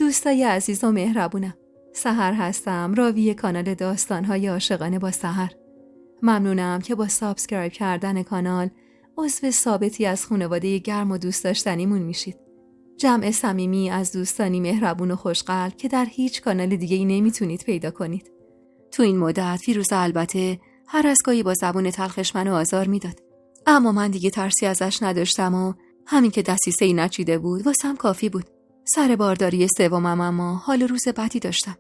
دوستای عزیز و مهربونم، سحر هستم، راوی کانال داستان‌های عاشقانه با سحر. ممنونم که با سابسکرایب کردن کانال عضو ثابتی از خانواده گرم و دوست داشتنیمون میشید. جمع صمیمی از دوستانی مهربون و خوشقلب که در هیچ کانال دیگه‌ای نمیتونید پیدا کنید. تو این مدت فیروزه البته هر از گاهی با زبون تلخش منو آزار میداد. اما من دیگه ترسی ازش نداشتم و همین که دسیسه‌ای نچیده بود واسم کافی بود. سر بارداری سومم اما حال روز بدی داشتم.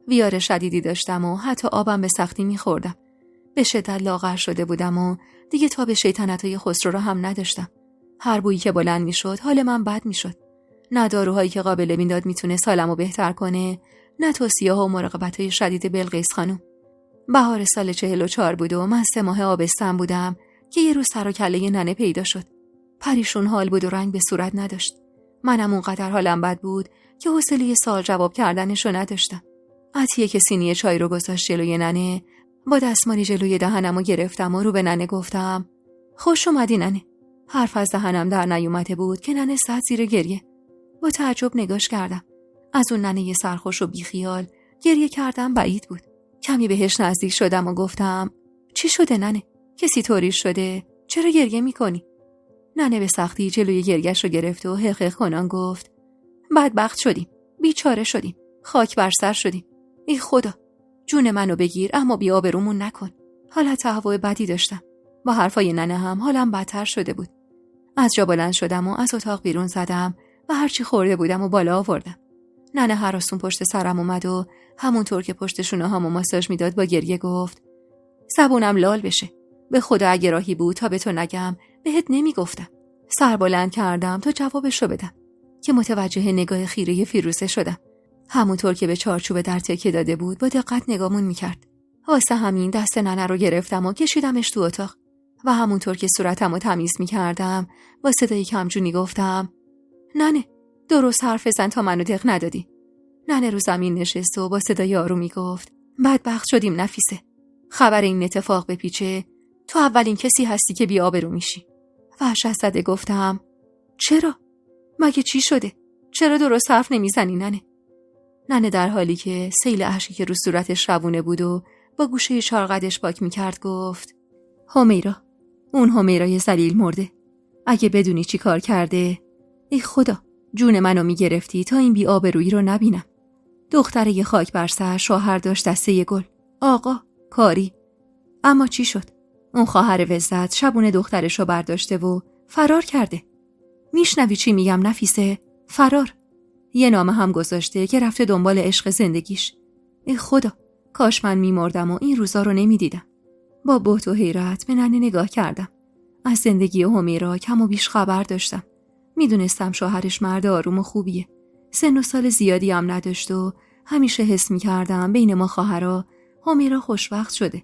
ویار شدیدی داشتم و حتی آبم به سختی می‌خوردم. به شدت لاغر شده بودم و دیگه تاب شیطنت‌های خسرو را هم نداشتم. هر بویی که بلند می‌شد حال من بد می‌شد. نه داروهایی که قابل میداد میتونه حالمو بهتر کنه، نه توصیه‌ها و مراقبت‌های شدید بلقیس خانم. بهار سال 44 بود و من 3 ماه آبستن بودم که یه روز سر و کله ننه پیدا شد. پریشون حال بود و رنگ به صورت نداشت. منم اونقدر حالم بد بود که حوصله سوال جواب کردنشو نداشتم. عطیه که سینی چای رو گذاشت جلوی ننه، با دستمالی جلوی دهنمو گرفتم و رو به ننه گفتم خوش اومدی ننه. حرف از دهنم در نیومده بود که ننه زد زیر گریه. با تعجب نگاش کردم. از اون ننه سرخوش و بیخیال گریه کردم بعید بود. کمی بهش نزدیک شدم و گفتم چی شده ننه؟ کسی طوری شده؟ چرا گریه میکنی؟ ننه به سختی جلوی گریه‌اش رو گرفت و حقیق کنان گفت بدبخت شدیم، بیچاره شدیم، خاک بر سر شدیم. ای خدا، جون منو بگیر اما بی آبرومون نکن. حالت تهوع بدی داشتم. با حرفای ننه هم حالم بدتر شده بود. از جا بلند شدم و از اتاق بیرون زدم و هرچی خورده بودم و بالا آوردم. ننه هراسون پشت سرم اومد و همونطور که پشت شونه‌هامو ماساژ میداد با گریه گفت زبونم لال بشه. به خدا اگه راهی بود تا به تو نگم بهت نمیگفتم. سر بلند کردم تا جوابشو بدم که متوجه نگاه خیره فیروزه شدم. همونطور که به چارچوب در تکیه داده بود با دقت نگامون میکرد. واسه همین دست ننه رو گرفتم و کشیدمش تو اتاق و همونطور که صورتمو تمیز میکردم با صدای کمجونی گفتم ننه درست حرف بزن تا منو دق ندادی. ننه رو زمین نشست و با صدای آرومی گفت بدبخت شدیم نفیسه. خبر این اتفاق بپیچه تو اولین کسی هستی که بی آبرو میشی. وحشت زده گفتم چرا؟ مگه چی شده؟ چرا درست حرف نمیزنی ننه؟ ننه در حالی که سیل اشکی که رو صورتش روونه بود و با گوشه چارقدش پاک میکرد گفت همیرا، اون همیرای ذلیل مرده. اگه بدونی چی کار کرده، ای خدا جون منو میگرفتی تا این بی آبرویی رو نبینم. دختره یه خاک بر سر شوهر داشت دسته گل، آقا کاری. اما چی شد؟ اون خواهر وزت شبونه دخترشو برداشته و فرار کرده. میشنوی چی میگم نفیسه؟ فرار. یه نامه هم گذاشته که رفته دنبال عشق زندگیش. ای خدا، کاش من میمردم و این روزا رو نمیدیدم. با بهت و حیرت به ننه نگاه کردم. از زندگی همیرا کم و بیش خبر داشتم. میدونستم شوهرش مرد آروم و خوبیه. سن و سال زیادی هم نداشت و همیشه حس میکردم بین ما خواهرها همیرا خوشوقت شده.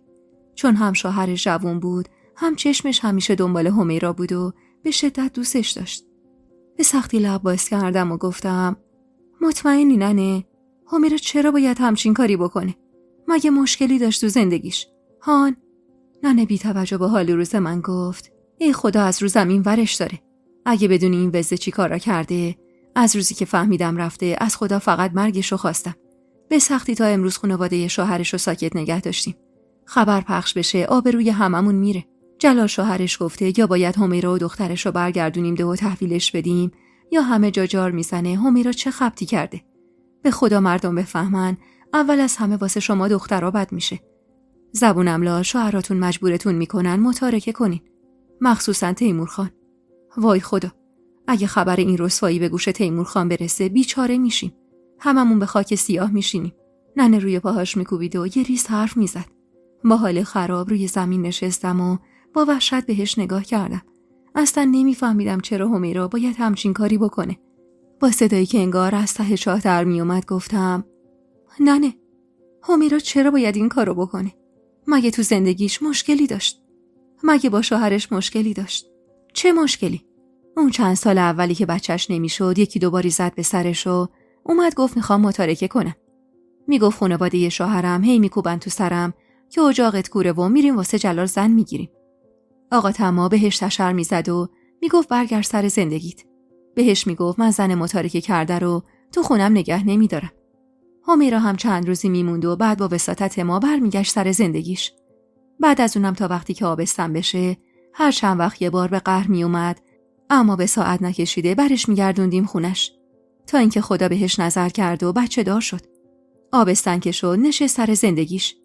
چون هم شوهرش جوون بود، هم چشمش همیشه دنبال همیرا بود و به شدت دوستش داشت. به سختی لب باز کردم و گفتم مطمئنی ننه؟ همیرا چرا باید همچین کاری بکنه؟ مگه مشکلی داشت تو زندگیش؟ هان؟ ننه بی توجه به حال روز من گفت ای خدا از رو زمین ورش داره. اگه بدونی این وزه چی کارا کرده، از روزی که فهمیدم رفته از خدا فقط مرگشو خواستم. به سختی تا امروز خانواده شوهرشو ساکت نگه داشتیم. خبر پخش بشه آبروی هممون میره. جلال شوهرش گفته یا باید همیرا و دخترشو برگردونیم ده و تحویلش بدیم یا همه جا جار میزنه همیرا چه خبطی کرده. به خدا مردم بفهمن اول از همه واسه شما دخترها بد میشه. زبونم لال شوهراتون مجبورتون میکنن متارکه کنین، مخصوصا تیمور خان. وای خدا، اگه خبر این رسوایی به گوش تیمور خان برسه بیچاره میشیم. هممون به خاک سیاه میشینیم. ننه روی پاهاش میکوبید و یه ریز حرف میزد. با حال خراب روی زمین نشستم و با وحشت بهش نگاه کردم. اصلا نمیفهمیدم چرا همیرا باید همچین کاری بکنه. با صدایی که انگار از ته چاه در میومد گفتم ننه، همیرا چرا باید این کارو بکنه؟ مگه تو زندگیش مشکلی داشت؟ مگه با شوهرش مشکلی داشت؟ چه مشکلی؟ اون چند سال اولی که بچهش نمیشد یکی دوباری زد به سرش و اومد گفت میخوام متارکه کنم. میگفت خانواده شوهرم هی میکوبن تو سرم که اجاقت کوره و میریم واسه جلال زن میگیریم. آقا تما بهش تشر میزد و میگفت برگرد سر زندگیت. بهش میگفت من زن متارکه کرده رو تو خونم نگه نمیدارم. همیرا هم چند روزی میموند و بعد با وساطت ما برمیگشت سر زندگیش. بعد از اونم تا وقتی که آبستن بشه هر چند وقت یه بار به قهر میومد، اما به ساعت نکشیده برش میگردوندیم خونش تا اینکه خدا بهش نظر کرد و بچه دار شد. آبستن که شد نشست سر زندگیش.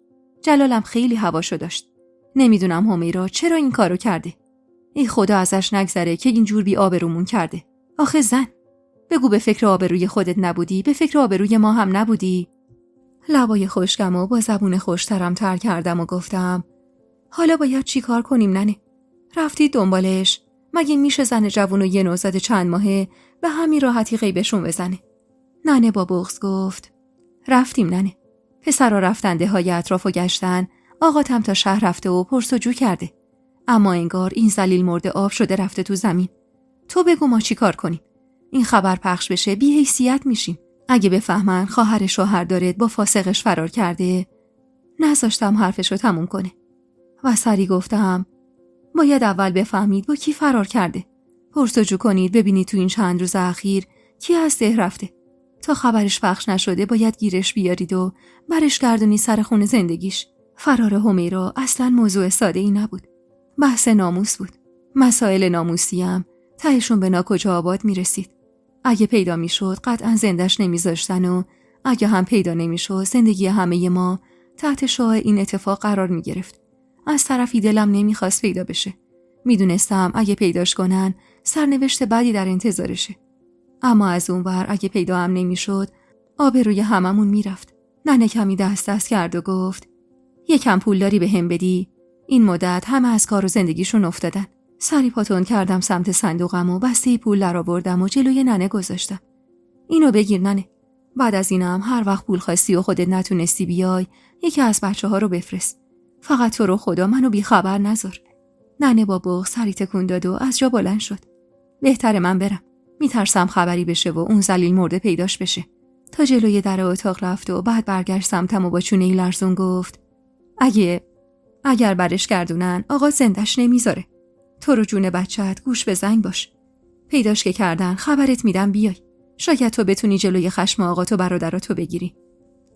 جلالم خیلی هواشو داشت. نمیدونم همیرا چرا این کارو کرده. ای خدا ازش نگذره که اینجور بی آبرومون کرده. آخه زن، بگو به فکر آبروی خودت نبودی، به فکر آبروی ما هم نبودی؟ لبای خشکم و با زبون خوشترم تر کردم و گفتم حالا باید چی کار کنیم ننه؟ رفتی دنبالش؟ مگه میشه زن جوون و یه نوزاد چند ماهه به همین راحتی غیبشون بزنه؟ ننه با بغض گفت رفتیم ننه. پسرها رفتنده های اطراف و گشتن، آقاتم تا شهر رفته و پرسجو کرده. اما انگار این ذلیل مرده آب شده رفته تو زمین. تو بگو ما چی کار کنیم؟ این خبر پخش بشه بی حیثیت میشیم. اگه بفهمن خواهر شوهر دارد با فاسقش فرار کرده. نذاشتم حرفشو تموم کنه و سری گفتم باید اول بفهمید با کی فرار کرده. پرسجو کنید ببینید تو این چند روز اخیر کی از ده رفته. تا خبرش پخش نشده باید گیرش بیارید و برش گردونی سر خون زندگیش. فرار همیرا اصلا موضوع ساده ای نبود. بحث ناموس بود. مسائل ناموسی هم تهشون به ناکجا آباد میرسید. اگه پیدا میشد قطعا زندش نمیذاشتن و اگه هم پیدا نمیشد زندگی همه ما تحت شعاع این اتفاق قرار میگرفت. از طرفی دلم نمیخواست پیدا بشه. میدونستم اگه پیداش کنن سرنوشت بدی در انتظارشه. اما از اون ور اگه پیدا هم نمیشد آبروی هممون میرفت. ننه کمی دست کرد و گفت یکم پولداری به هم بدی؟ این مدت همه از کار و زندگیشون افتادن. سری پاتون کردم سمت صندوقم و بسته پول درآوردم و جلوی ننه گذاشتم. اینو بگیر ننه. بعد از اینم هر وقت پول خواستی و خودت نتونستی بیای یکی از بچه‌ها رو بفرست. فقط تو رو خدا منو بیخبر نذار. ننه با بغض سری تکون داد و از جا بلند شد. بهتره من برم. میترسم خبری بشه و اون ذلیل مرده پیداش بشه. تا جلوی در اتاق رفت و بعد برگشت سمتم و با چونه‌ای لرزون گفت اگر برش گردونن آقا زندش نمیذاره. تو رو جون بچه‌ت گوش به زنگ باش. پیداش که کردن خبرت میدم بیای. شاید تو بتونی جلوی خشم آقا و برادراتو بگیری.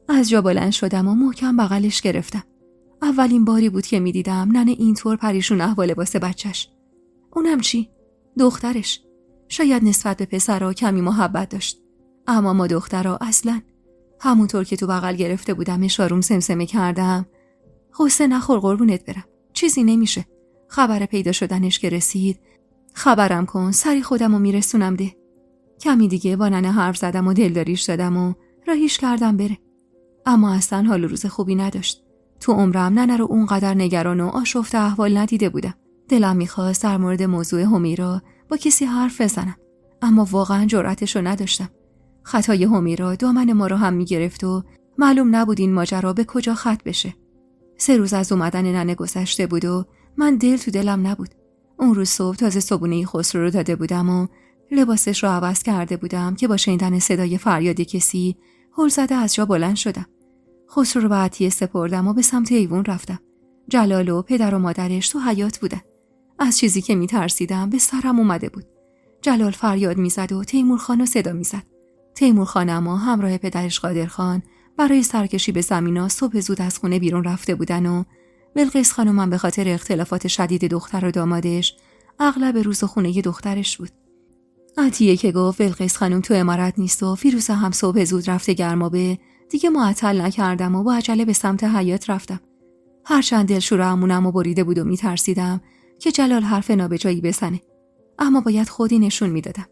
از جا بلند شدم و محکم بغلش گرفتم. اولین باری بود که میدیدم ننه اینطور پریشون احوال واسه بچه‌ش. اونم چی؟ دخترش. شاید نسبت به پسرها کمی محبت داشت. اما ما دخترها اصلاً. همونطور که تو بغل گرفته بودمش آروم سمسمه کردم. غصه نخور قربونت برم. چیزی نمیشه. خبر پیدا شدنش که رسید خبرم کن، سری خودمو میرسونم ده. کمی دیگه با ننه حرف زدم و دلداریش دادم و راهیش کردم بره. اما اصلا حال و روز خوبی نداشت. تو عمرم ننه رو اونقدر نگران و آشفته احوال ندیده بودم. دلم میخواست در مورد موضوع همیرا با کسی حرف بزنم، اما واقعا جرأتشو نداشتم. خطای همیرا دامن ما رو هم میگرفت و معلوم نبود این ماجرا به کجا ختم بشه. 3 روز از اومدن ننه گذشته بود و من دل تو دلم نبود. اون روز صبح تازه صبونه خسرو رو داده بودم و لباسش رو عوض کرده بودم که با شنیدن صدای فریاد کسی هل زده از جا بلند شدم. خسرو رو به عطیه سپردم و به سمت ایوون رفتم. جلال و پدر و مادرش تو حیاط بودن. از چیزی که میترسیدم به سرم اومده بود. جلال فریاد میزد و تیمور خانو صدا میزد. تیمور خان اما همراه پدرش قادر خان برای سرکشی به زمینا صبح زود از خونه بیرون رفته بودن و بلقیس خانم به خاطر اختلافات شدید دختر و دامادش اغلب روز خونه دخترش بود. عطیه که گفت بلقیس خانم تو امارت نیست و فیروزه هم صبح زود رفته گرمابه، دیگه معطل نکردم و با عجله به سمت حیاط رفتم. هرچند دلشور عمونم و بریده بود و میترسیدم که جلال حرف نابجایی بزنه، اما باید خودی نشون میدادم.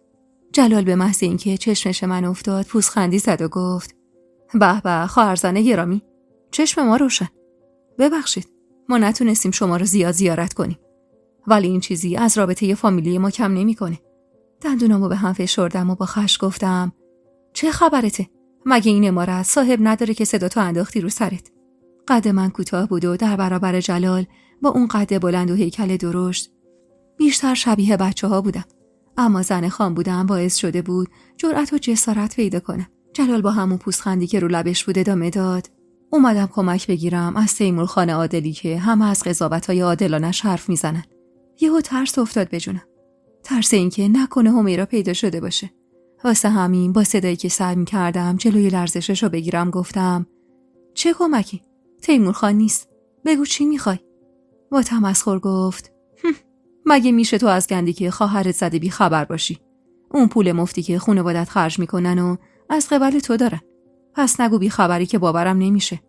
جلال به محض اینکه چشمش من افتاد پوزخندی زد و گفت به به خواهرزاده گرامی، چشم ما روشن. ببخشید ما نتونستیم شما رو زیاد زیارت کنیم، ولی این چیزی از رابطه فامیلی ما کم نمیکنه. دندونامو به هم فشردم و با خشم گفتم چه خبرته؟ مگه این امارت صاحب نداره که صدا تو انداختی رو سرت؟ قد من کوتاه بود و در برابر جلال با اون قد بلند و هیکل درشت بیشتر شبیه بچه‌ها بودم. اما زن خان بودم باعث شده بود جرأت و جسارت پیدا کنم. جلال با همون پوزخندی که رو لبش بود ادامه داد اومدم کمک بگیرم از تیمور خان عادلی که همه از قضاوت‌های عادلانش حرف میزنن. یهو ترس افتاد به جونم. ترس این که نکنه همیرا پیدا شده باشه واسه همین با صدایی که سعی می‌کردم جلوی لرزشش رو بگیرم گفتم چه کمکی؟ تیمور خان نیست. بگو چی میخوای؟ با تمسخر گفت مگه میشه تو از گندی که خواهرت زده بی خبر باشی؟ اون پول مفتی که خانواده‌ات خرج میکنن و از قبل تو دارن. پس نگو بی خبری که باورم نمیشه.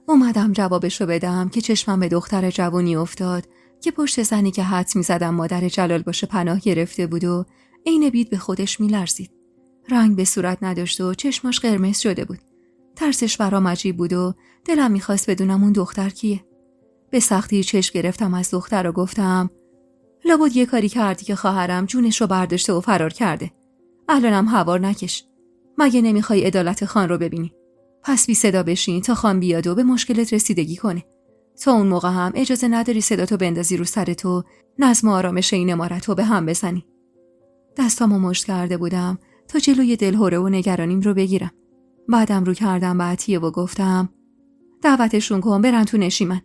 اومدم جوابشو بدم که چشمم به دختر جوانی افتاد که پشت زنی که حدس میزدم مادر جلال باشه پناه گرفته بود و عین بید به خودش میلرزید. رنگ به صورت نداشت و چشماش قرمز شده بود. ترسش برام عجیب بود و دلم میخواست بدونم اون دختر کیه. به سختی چشم گرفتم از دختر و گفتم لابد یه کاری کردی که خواهرم جونش رو برداشته و فرار کرده. الانم هوار نکش. مگه نمیخوای عدالت خان رو ببینی؟ پس بی صدا بشین تا خان بیاد و به مشکلت رسیدگی کنه. تا اون موقع هم اجازه نداری صداتو بندازی رو سر تو، نظم و آرامش این امارتو به هم بزنی. دستامو مشت کرده بودم تا جلوی دلهوره و نگرانیم رو بگیرم. بعدم رو کردم به عطیه و گفتم دعوتشون کن برن تو نشیمن.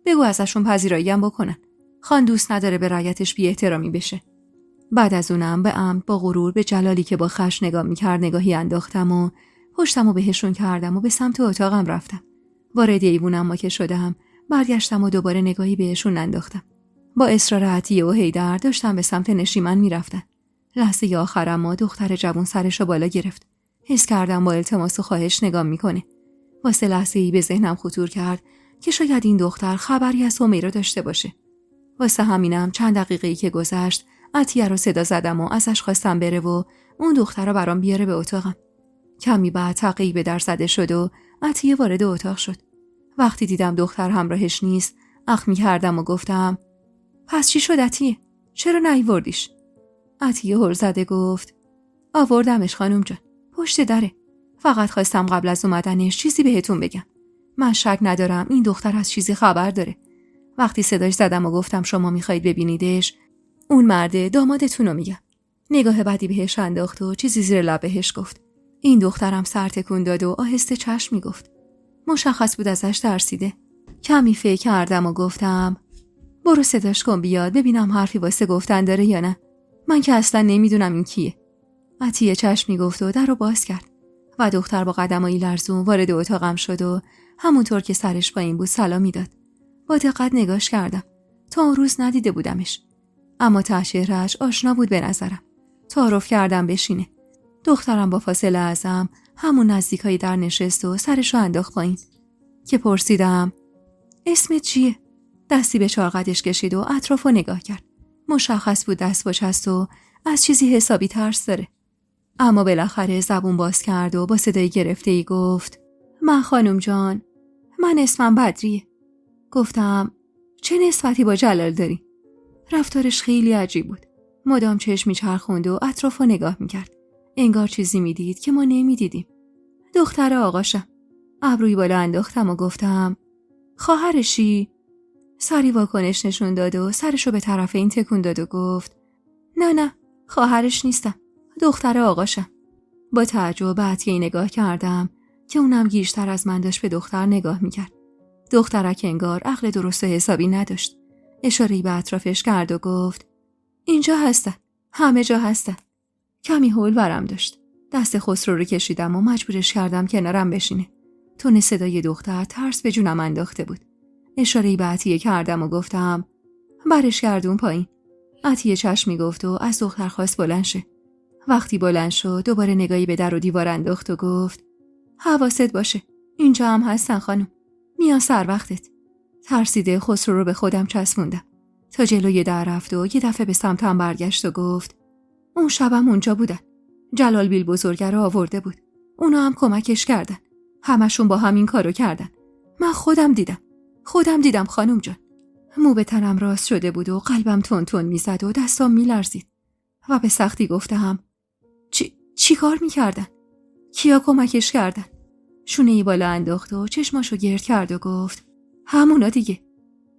بگو ازشون پذیرایی هم بکنن. خان دوست نداره به رعیتش بی احترامی بشه. بعد از اونم به عمد با غرور به جلالی که با خش نگاه میکرد نگاهی انداختم و پشتمو بهشون کردم و به سمت اتاقم رفتم. وارد ایوونم که شدم برگشتم و دوباره نگاهی بهشون انداختم. با اصرار عطیه و حیدر داشتم به سمت نشیمن میرفتن. لحظه آخرم ما دختر جوان سرشو بالا گرفت. حس کردم با التماس و خواهش نگاه میکنه. واسه لحظه‌ای به ذهنم خطور کرد که شاید این دختر خبری از سمیرا داشته باشه. واسه همینم چند دقیقه‌ای که گذشت عطیه رو صدا زدم و ازش خواستم بره و اون دختر رو برام بیاره به اتاقم. کمی بعد تقی به در زده شد و عطیه وارد اتاق شد. وقتی دیدم دختر همراهش نیست اخمی کردم و گفتم پس چی شد عطیه؟ چرا نیاوردیش؟ عطیه هل زده گفت آوردمش خانم جان. پشت دره. فقط خواستم قبل از اومدنش چیزی بهتون بگم. من شک ندارم این دختر از چیزی خبر داره. وقتی صداش زدم و گفتم شما میخواید ببینیدش، اون مرده دامادتون رو میگم. نگاه بدی بهش انداخت و چیزی زیر لب بهش گفت. این دخترم سر تکون داد و آهسته چشم میگفت. مشخص بود ازش ترسیده. کمی فکر کردم و گفتم برو صداش کن بیاد ببینم حرفی واسه گفتن داره یا نه. من که اصلا نمیدونم این کیه. عطیه چشم میگفت و در رو باز کرد و دختر با قدمایی لرزون وارد اتاقم شد و همونطور که سرش پایین بود سلامی داد. با دقت نگاش کردم. تا اون روز ندیده بودمش. اما ته چهره‌اش آشنا بود به نظرم. تعارف کردم بشینه. دخترم با فاصله ازم همون نزدیکایی در نشست و سرشو انداخت پایین. که پرسیدم اسمت چیه؟ دستی به چارقدش کشید و اطرافو نگاه کرد. مشخص بود دست باش هست و از چیزی حسابی ترس داره. اما بالاخره زبون باز کرد و با صدای گرفته‌ای گفت من خانم جان، من اسمم بدریه. گفتم چه نسبتی با جلال داری؟ رفتارش خیلی عجیب بود. مدام چشم میچرخوند و اطرافو نگاه میکرد. انگار چیزی میدید که ما نمیدیدیم. دختر آقاشم. ابروی بالا انداختم و گفتم خواهرشی؟ سری واکنش نشون داد و سرشو به طرف این تکون داد و گفت نه خواهرش نیستم. دختر آقاشم. با تعجب عطیه نگاه کردم که اونم گیج‌تر از من داشت به دختر نگاه میکرد. دخترک انگار عقل درست و حسابی نداشت. اشاره‌ای به اطرافش کرد و گفت اینجا هستن. همه جا هستن. کمی هول برم داشت. دست خسرو رو کشیدم و مجبورش کردم کنارم بشینه. تون صدای دختر ترس به جونم انداخته بود. اشاره‌ای به عطیه کردم و گفتم برش گردون پایین. عطیه چشمی گفت و از دختر خواست بلند شه. وقتی بلند شد دوباره نگاهی به در و دیوار انداخت و گفت حواست باشه. اینجا هم هستن خانم. میان سر وقتت. ترسیده خسرو رو به خودم چسبوندم. تا جلوی در رفت و یه دفعه به سمتم برگشت و گفت اون شبم اونجا بودن. جلال بیل بزرگه رو آورده بود. اونا هم کمکش کردن. همشون با همین کارو کردن. من خودم دیدم خانم جان. مو به تنم راست شده بود و قلبم تون تون میزد و دستام میلرزید. و به سختی گفتم چی کار میکردن؟ کیا کمکش کردن؟ شونه‌ای بالا انداخت و چشماشو گرد کرد و گفت همونا دیگه.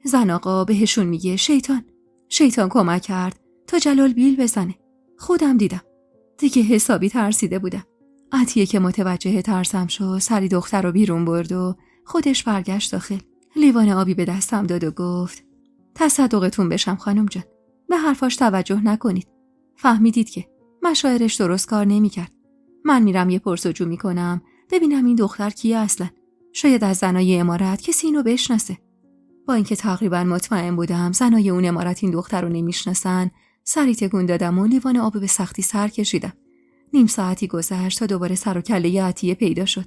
زن آقا بهشون میگه شیطان کمک کرد تا جلال بیل بزنه. خودم دیدم. دیگه حسابی ترسیده بودم. عطیه که متوجه ترسم شد سری دختر رو بیرون برد و خودش برگشت داخل. لیوان آبی به دستم داد و گفت تصدقتون بشم خانم جان. به حرفاش توجه نکنید. فهمیدید که مشاعرش درست کار نمی‌کرد. من میرم یه پرسجو میکنم ببینم این دختر کیه اصلا. شاید از زنای عمارت کسی اینو بشناسه. با اینکه تقریبا مطمئن بودم زنای اون عمارت این دختر رو نمیشناسن، سری تکون دادم و لیوان آب به سختی سر کشیدم. نیم ساعتی گذشت تا دوباره سر و کله عطیه پیدا شد.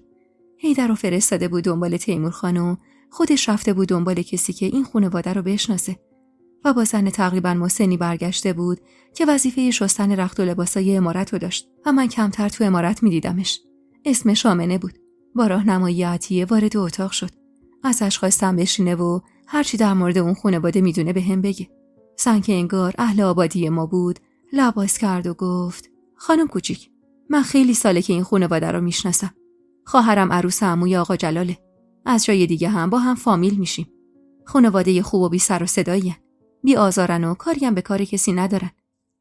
حیدر رو فرستاده بود دنبال تیمورخان و خودش رفته بود دنبال کسی که این خانواده رو بشناسه و با زن تقریبا مسنی برگشته بود که وظیفه شستن رخت و لباسای عمارت رو داشت و من کمتر تو عمارت می‌دیدمش. اسمش آمنه بود. با راهنمایی عطیه وارد اتاق شد. ازش خواستم بشینه و هرچی در مورد اون خانواده میدونه بهم بگه. زن که انگار اهل آبادی ما بود، لب باز کرد و گفت: خانم کوچیک، من خیلی ساله که این خانواده رو میشناسم. خواهرم عروس عموی آقا جلاله. از جای دیگه هم با هم فامیل میشیم. خانواده خوب و بی سر و صدایین. بی آزارن و کاری هم به کار کسی ندارن.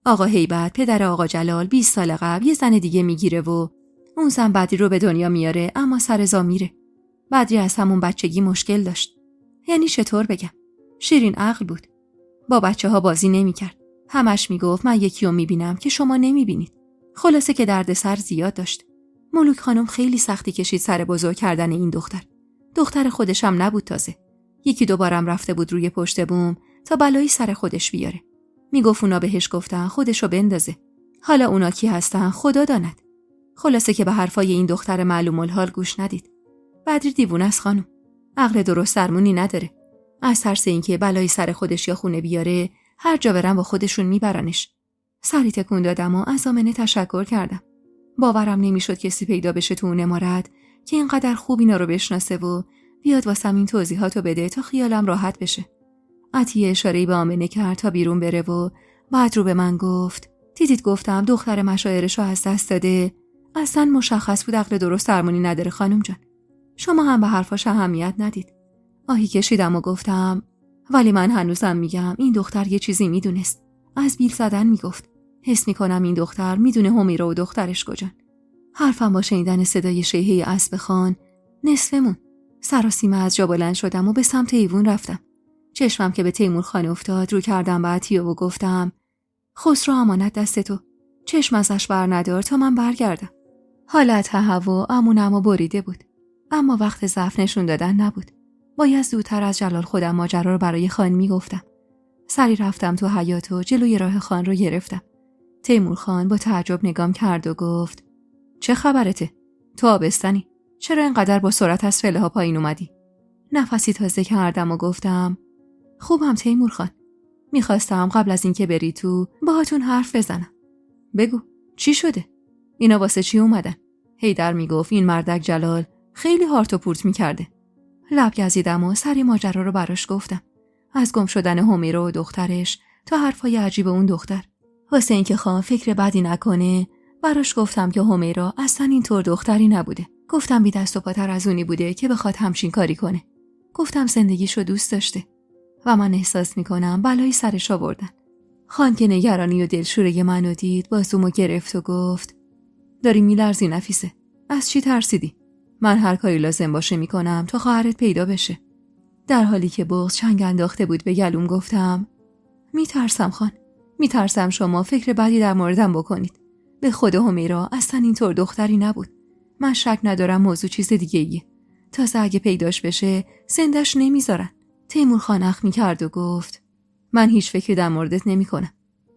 آقا هیبت پدر آقا جلال 20 سال قبل یه زن دیگه میگیره و اون زن بدری رو به دنیا میاره، اما سرزا میره. بدری از همون بچگی مشکل داشت. یعنی چطور بگم؟ شیرین عقل بود. با بچه‌ها بازی نمی‌کرد. همش میگفت من یکی رو میبینم که شما نمیبینید. خلاصه که دردسر زیاد داشت. ملوک خانم خیلی سختی کشید سر بزرگ کردن این دختر. دختر خودش هم نبود تازه. یکی دوبارم رفته بود روی پشت بوم تا بلایی سر خودش بیاره. میگفت اونا بهش گفتن خودشو بندازه. حالا اونا کی هستن خدا داند. خلاصه که به حرفای این دختر معلوم الحال گوش ندید. بدری دیوونه است خانم. عقل درست درمونی نداره. از ترس اینکه بلایی سر خودش یا خونه بیاره، هر جا برن با خودشون میبرنش. سری تکون دادم و از آمنه تشکر کردم. باورم نمیشد کسی پیدا بشه تو اون عمارت که اینقدر خوب اینا رو بشناسه و بیاد واسم این توضیحاتو بده تا خیالم راحت بشه. عطیه اشاره‌ای به آمنه کرد تا بیرون بره و بعد رو به من گفت: دیدید گفتم دختر مشاعرشو از دست داده. اصلا مشخص بود عقل درست درمونی نداره خانم جان. شما هم به حرفاش اهمیت ندید. آهی کشیدم و گفتم: ولی من هنوزم میگم این دختر یه چیزی میدونست. از بیل زدن میگفت. حس میکنم این دختر میدونه همیرا و دخترش کجان. حرفم با شنیدن صدای شیهه اسب خان نصفمون. سراسیمه از جا بلند شدم و به سمت ایوون رفتم. چشمم که به تیمورخان افتاد رو کردم به عطیه و گفتم: خسرو امانت دست تو. چشم ازش بر ندار تا من برگردم. حالت هوا امونمو بریده بود. اما وقت ضعف نشون دادن نبود. باید زودتر از جلال خودم ماجرا رو برای خان میگفتم. سری رفتم تو حیاط و جلوی راه خان رو گرفتم. تیمورخان با تعجب نگام کرد و گفت: چه خبرته؟ تو آبستنی؟ چرا اینقدر با سرعت از فله ها پایین اومدی؟ نفسی تازه کردم و گفتم: خوبم تیمورخان. میخواستم قبل از اینکه بری تو باهاتون حرف بزنم. بگو چی شده؟ اینا واسه چی اومدن؟ حیدر میگفت این مردک جلال خیلی هارت و پورت میکرده. لب گزیدم و سری ماجرا رو براش گفتم. از گم شدن همیرا و دخترش تا حرفای عجیب اون دختر. واسه اینکه خان فکر بدی نکنه براش گفتم که همیرا اصلا اینطور دختری نبوده. گفتم بی دست و پاتر از اونی بوده که بخواد همچین کاری کنه. گفتم زندگیشو دوست داشته و من احساس میکنم بلایی سرش آوردن. خان که نگرانی و دلشوره منو دید بازومو گرفت و گفت: داری میلرزی نفیسه. از چی ترسیدی؟ من هر کاری لازم باشه میکنم تا خواهرت پیدا بشه. در حالی که بغض چنگ انداخته بود به گلوم گفتم: میترسم خان. میترسم شما فکر بدی در موردم بکنید. به خود همیرا اصلا اینطور دختری نبود. من شک ندارم موضوع چیز دیگه ایه. تازه اگه پیداش بشه زندش نمیذارن. تیمورخان اخ میکرد و گفت: من هیچ فکری در موردت نمیکنم.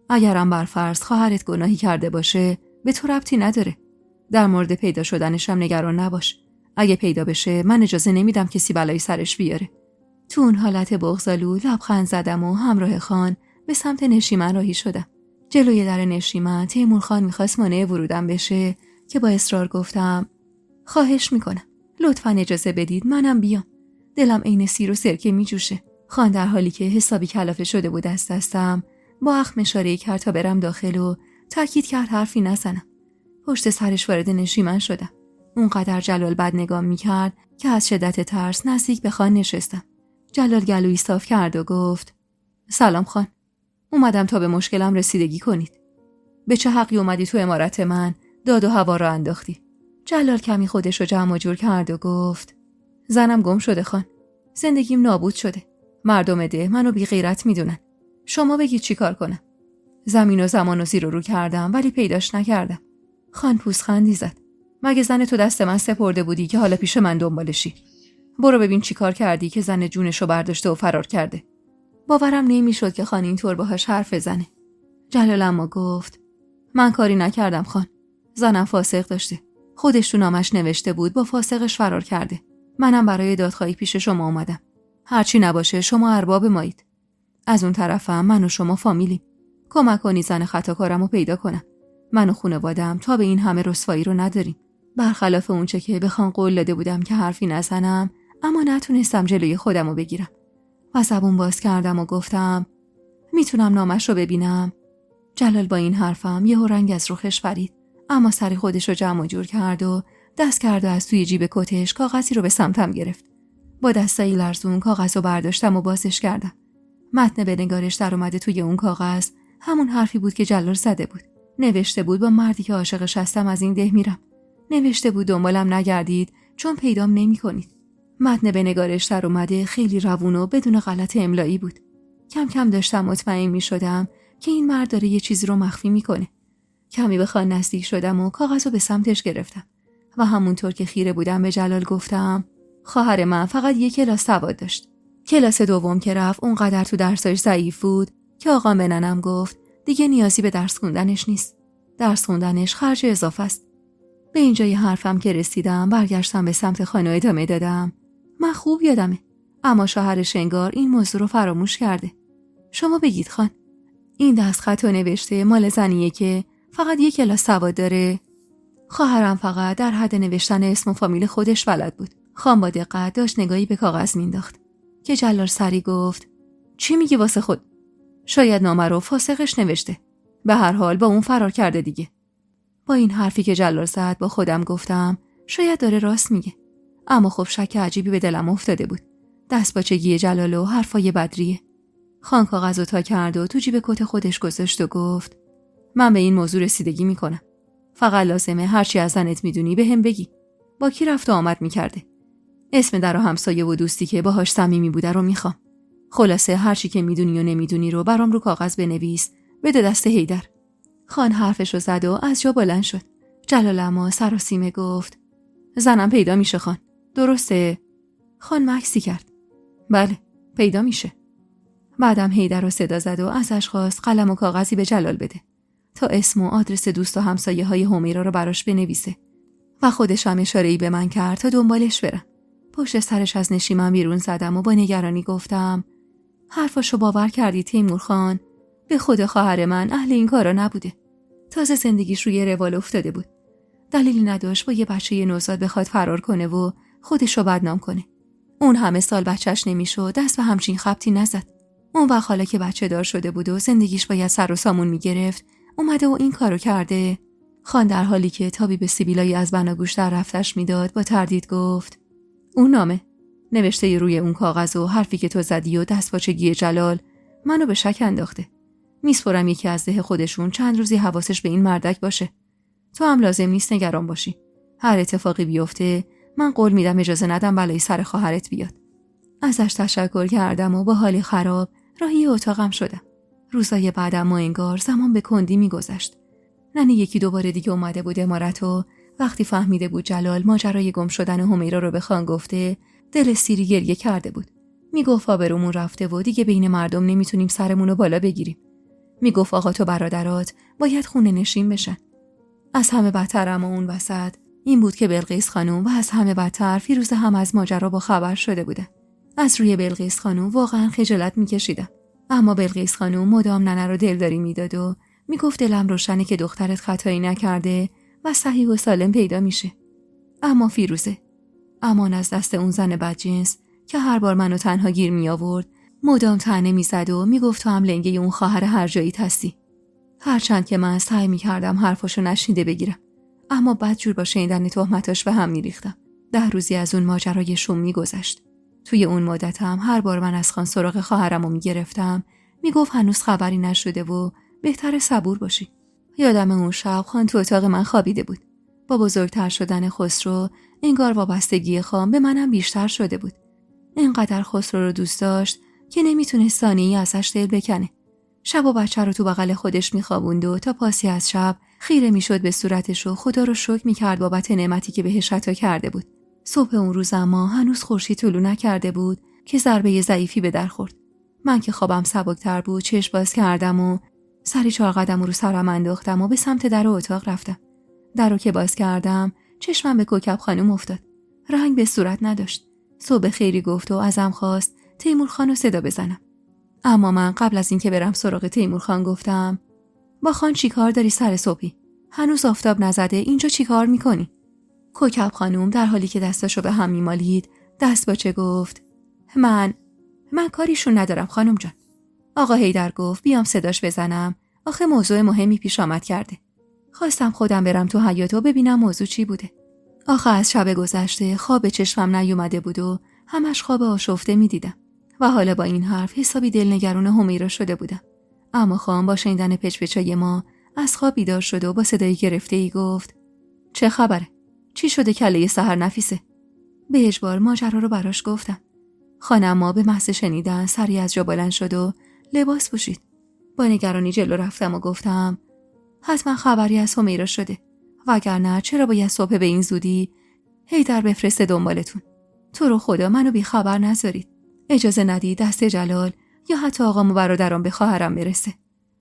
اگرم بر فرض خواهرت گناهی کرده باشه به تو ربطی نداره. در مورد پیدا شدنشم نگران نباش. اگه پیدا بشه من اجازه نمیدم کسی بلایی سرش بیاره. تو اون حالت بغض‌آلو لبخند زدم و همراه خان به سمت نشیمن راهی شدم. جلوی در نشیمن تیمورخان میخواست مانع ورودم بشه که با اصرار گفتم: خواهش میکنم لطفاً اجازه بدید منم بیام. دلم عین سیر و سرکه میجوشه. خان در حالی که حسابی کلافه شده بود از دستم با اخم اشاره کرد تا برم داخل و تاکید کرد حرفی نزنم. پشت سرش وارد نشیمن شدم. اونقدر جلال بد نگام میکرد که از شدت ترس نزدیک به خان نشستم. جلال گلویی صاف کرد و گفت: سلام خان. اومدم تا به مشکلم رسیدگی کنید. به چه حقی اومدی تو عمارت من داد و هوا را انداختی؟ جلال کمی خودش رو جمع و جور کرد و گفت: زنم گم شده خان. زندگیم نابود شده. مردم ده منو بی غیرت میدونن. شما بگید چی کار کنم؟ زمین و زمان و زیر و رو کردم ولی پیداش نکردم. خان پوزخندی زد. مگه زن تو دست من سپرده بودی که حالا پیش من دنبالشی؟ برو ببین چی کار کردی که زن جونشو برداشته و فرار کرده. باورم نمیشد که خان اینطور باهاش حرف بزنه. جلال اما گفت من کاری نکردم خان. زنم فاسق داشته. خودش تو نامش نوشته بود با فاسقش فرار کرده. منم برای دادخواهی پیش شما اومدم. هرچی نباشه شما ارباب مایید. از اون طرفم من و شما فامیلیم. کمک کنی زن خطاکارمو پیدا کنم. من و خانواده‌ام تا به این همه رسوایی رو نداریم. برخلاف اونچه که به خان قول داده بودم که حرفی نزنم، اما نتونستم جلوی خودمو بگیرم. و زبون باز کردم و گفتم میتونم نامش رو ببینم؟ جلال با این حرفم یهو رنگ از رخش پرید، اما سری خودش رو جمع و جور کرد و دست کرد و از توی جیب کتش کاغذی رو به سمتم گرفت. با دستایی لرزون کاغذ رو برداشتم و بازش کردم. متن به نگارش در اومده توی اون کاغذ همون حرفی بود که جلال زده بود. نوشته بود با مردی که عاشقش هستم از این ده میرم. نوشته بود دنبالم نگردید چون پیدام نمی‌کنید. متن به نگارش در اومده خیلی روون و بدون غلط املایی بود. کم کم داشتم مطمئن می‌شدم که این مرد داره یه چیزی رو مخفی می‌کنه. کمی به خان نزدیک شدم و کاغذ رو به سمتش گرفتم و همونطور که خیره بودم به جلال گفتم خواهر من فقط یک کلاس سواد داشت. کلاس دوم که رفت اونقدر تو درسش ضعیف بود که آقا به ننم گفت دیگه نیازی به درس خوندنش نیست. درس خوندنش خرج اضافه است. به اینجای حرفم که رسیدم برگشتم به سمت خانه ادامه دادم. من خوب یادمه، اما شوهرش انگار این موضوع رو فراموش کرده. شما بگید خان، این دستخط رو نوشته مال زنیه که فقط یک کلاس سواد داره؟ خواهرم فقط در حد نوشتن اسم و فامیل خودش بلد بود. خان با دقت داشت نگاهی به کاغذ مینداخت که جلال سری گفت چی میگی واسه خود؟ شاید نامه رو فاسقش نوشته. به هر حال با اون فرار کرده دیگه. با این حرفی که جلال زد با خودم گفتم شاید داره راست میگه. اما خب شک عجیبی به دلم افتاده بود. دستپاچگی جلال و حرفای بدریه. خان کاغذ رو تا کرد و تو جیب کت خودش گذاشت و گفت من به این موضوع رسیدگی میکنم. فقط لازمه هرچی از زنت میدونی به هم بگی. با کی رفت و آمد میکرده؟ اسم در و همسایه و دوستی که باهاش صمیمی بوده رو میخوام. خلاصه هرچی که میدونی و نمیدونی رو برام رو کاغذ بنویس، بده دست حیدر. خان حرفش رو زد و از جا بلند شد. جلال اما سراسیمه گفت زنم پیدا میشه خان. درسته؟ خان مکسی کرد. بله، پیدا میشه. بعدم حیدر رو صدا زد و ازش خواست قلم و کاغذی به جلال بده تا اسم و آدرس دوست و همسایه های همیرا رو براش بنویسه و خودش هم اشاره‌ای به من کرد تا دنبالش برم. پشت سرش از نشیمن بیرون زدم و با نگرانی گفتم حرفاشو باور کردی تیمور خان؟ به خود خواهر من اهل این کارا نبوده. تازه زندگیش روی روال افتاده بود. دلیلی نداشت با یه بچه نوزاد بخواد فرار کنه و خودش رو بدنام کنه. اون همه سال بچهش نمیشد دست به همچین خبطی نزد. اون وقت حالا که بچه دار شده بود و زندگیش باید سر و سامون میگرفت اومده و این کارو کرده. خان در حالی که تابی به سیبیلای از بناگوش در رفتش میداد با تردید گفت اون نامه نوشته روی اون کاغذ و حرفی که تو زدی و دستپاچگی جلال منو به شک انداخته. میسپرم یکی از ده خودشون چند روزی حواسش به این مردک باشه. تو هم لازم نیست نگران باشی. هر اتفاقی بیفته من قول میدم اجازه ندم بلای سر خواهرت بیاد. ازش تشکر کردم و با حالی خراب راهی اتاقم شدم. روزای بعدم ما انگار زمان به کندی میگذشت. ننه یکی دوباره دیگه اومده بود امارت و وقتی فهمیده بود جلال ماجرای گم شدن همیرا رو به خان گفته دل سیری گریه کرده بود. میگفت آبرومون رفته و دیگه بین مردم نمیتونیم سرمون رو بالا بگیریم. میگفت آقا تو برادرات باید خونه نشین بشن. از همه بدتر اما اون وسط این بود که بلقیس خانوم و از همه بدتر فیروزه هم از ماجرا با خبر شده بودن. از روی بلقیس خانوم واقعا خجالت میکشیدم. اما بلقیس خانوم مدام ننه رو دلداری میداد و میگفت دلم روشنه که دخترت خطایی نکرده و صحیح و سالم پیدا میشه. اما فیروزه امان از دست اون زن بدجنس که هر بار منو تنها گیر می آورد مدام طعنه میزد و میگفت تو هم لنگه اون خواهر هر جایی هستی. هرچند که من سعی میکردم حرفاشو نشنیده بگیرم، اما بدجور با شنیدن تهمتاش به هم میریختم. 10 روزی از اون ماجرای شوم میگذشت. توی اون مدت هم هر بار من از خان سراغ خواهرمو میگرفتم میگفت هنوز خبری نشده و بهتره صبور باشی. یادم اون شب خان تو اتاق من خوابیده بود. با بزرگتر شدن خسرو انگار وابستگی خان به منم بیشتر شده بود. اینقدر خسرو رو دوست داشت که نمیتونست ثانیه‌ای ازش دل بکنه. شب و بچه رو تو بغل خودش میخوابوند و تا پاسی از شب خیره میشد به صورتش و خدا رو شکر میکرد بابت نعمتی که بهش عطا کرده بود. صبح اون روز اما هنوز خورشید طلوع نکرده بود که ضربه ضعیفی به در خورد. من که خوابم سبکتر بود چشم باز کردم و سری 4 قدم رو سرم انداختم و به سمت در اتاق رفتم. در رو که باز کردم چشمم به کوکب خانم افتاد. رنگ به صورت نداشت. صبح خیری گفت و ازم خواست تیمور خان رو صدا بزنم. اما من قبل از اینکه برم سراغ تیمور خان گفتم با خان چی کار داری سر صبحی؟ هنوز آفتاب نزده، اینجا چی کار میکنی؟ کوکب خانم در حالی که دستاشو به هم میمالید دست باچه گفت من کاریشون ندارم خانم جان. آقا حیدر گفت بیام صداش بزنم، آخه موضوع مهمی پیش آمد کرده. خواستم خودم برم تو حیاط و ببینم موضوع چی بوده. آخه از شب گذشته خواب چشمم نیومده بود و همش خواب آشفته میدیدم و حالا با این حرف حسابی دلنگران همیرا شده بودم. اما خان با شنیدن پچ‌پچای ما از خواب بیدار شد و با صدای گرفته‌ای گفت چه خبره؟ چی شده کله سحر نفیسه؟ به اجبار ماجرا رو براش گفتم. خانم ما به محض شنیدن سری از جا بلند شد و لباس پوشید. با نگرانی جلو رفتم و گفتم حتما خبری از همیرا شده، وگرنه چرا باید صبح به این زودی حیدر بفرسته دنبالتون؟ تو رو خدا منو بی خبر نذارید. اجازه ندید دست جلال یا حتی آقام و برادرام به خواهرم برسه.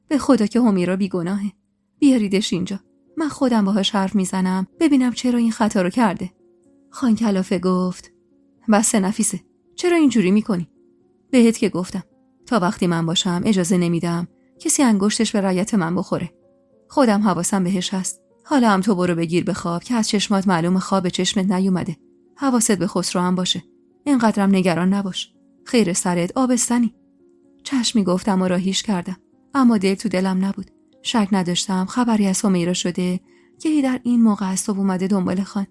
به خدا که همیرا بیگناهه. بیاریدش اینجا. من خودم باهاش حرف میزنم ببینم چرا این خطا رو کرده. خان کلافه گفت بس نفیسه، چرا اینجوری میکنی؟ بهت که گفتم تا وقتی من باشم اجازه نمیدم کسی انگشتش به رعیت من بخوره. خودم حواسم بهش هست. حالا هم تو برو بگیر بخواب که از چشمات معلوم خواب چشمت نیومده. حواست به خسرو هم باشه. اینقدرم نگران نباش. خیر سرت آبستنی. چشمی گفتم و راهیش کردم. اما دل تو دلم نبود. شک نداشتم خبری از همیرا شده که در این موقع از صبح اومده دنبال خان.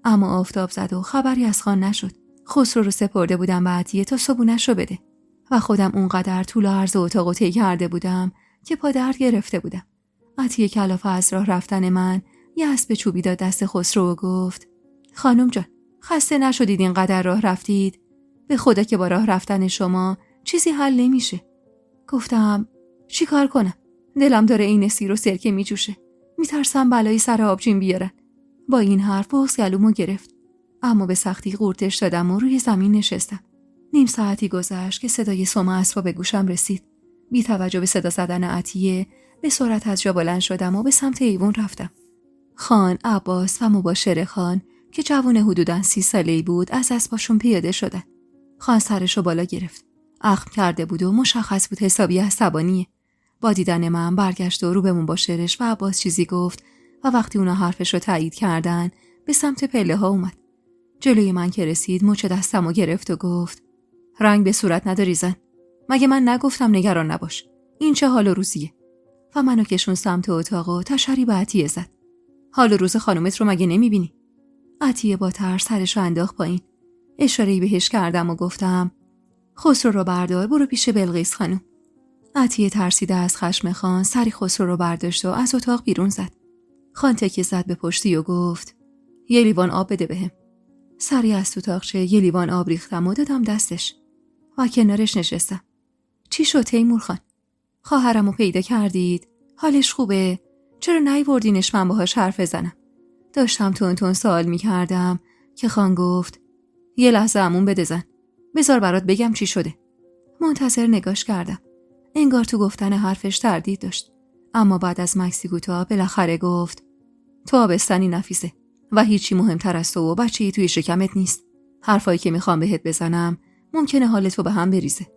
اما آفتاب زد و خبری از خان نشد. خسرو رو سپرده بودم به عطیه تا صبحونه‌شو بده و خودم اونقدر طول و عرض اتاقو طی کرده بودم که پا درد گرفته بودم. عطیه کلافه از راه رفتن من یه اسب چوبی داد دست خسرو و گفت خانم جان خسته نشدید اینقدر راه رفتید؟ به خدا که با راه رفتن شما چیزی حل نمیشه. گفتم چی کار کنم؟ دلم داره این سیر و سرکه میجوشه. میترسم بلایی سر آبجین بیارن. با این حرف بغض گلومو گرفت. اما به سختی قورتش دادم و روی زمین نشستم. نیم ساعتی گذشت که صدای سم اسبا به گوشم رسید. بی توجه به صدا زدن عطیه به سرعت از جا بلند شدم و به سمت ایوان رفتم. خان، عباس و مباشر خان که جوان حدوداً 30 ساله‌ای بود از اسباشون پیاده شدن. خان سرشو بالا گرفت. اخم کرده بود و مشخص بود حسابی عصبانیه. با دیدن من برگشت و رو به مباشرش و عباس چیزی گفت و وقتی اونا حرفشو تایید کردن به سمت پله ها اومد. جلوی من که رسید مچ دستمو گرفت و گفت رنگ به صورت نداری زن؟ مگه من نگفتم نگران نباش؟ این چه حال و روزیه؟ و منو کشون سمت اتاق و تشری به عطیه زد. حال و روز خانومت رو مگه نمیبینی؟ عطیه با ترس سرشو انداخت پایین. اشاره‌ای بهش کردم و گفتم خسرو رو بردار برو پیش بلقیس خانم. عطیه ترسیده از خشم خان سری خسرو رو برداشت و از اتاق بیرون زد. خان تکیه زد به پشتی و گفت یه لیوان آب بده بهم. سری از تو تاقچه یه لیوان آب ریختم و دادم دستش و کنارش نشستم. چی شد تیمور خان؟ خواهرمو پیدا کردید؟ حالش خوبه؟ چرا نیوردینش من باهاش حرف بزنم؟ داشتم تون سوال میکردم که خان گفت یه لحظه عموم بده زن. بذار برات بگم چی شده. منتظر نگاش کردم. انگار تو گفتن حرفش تردید داشت. اما بعد از مکسی کوتاه بالاخره گفت تو آبستنی نفیسه و هیچی مهمتر از تو و بچه‌ای توی شکمت نیست. حرفایی که میخوام بهت بزنم ممکنه حالتو به هم بریزه.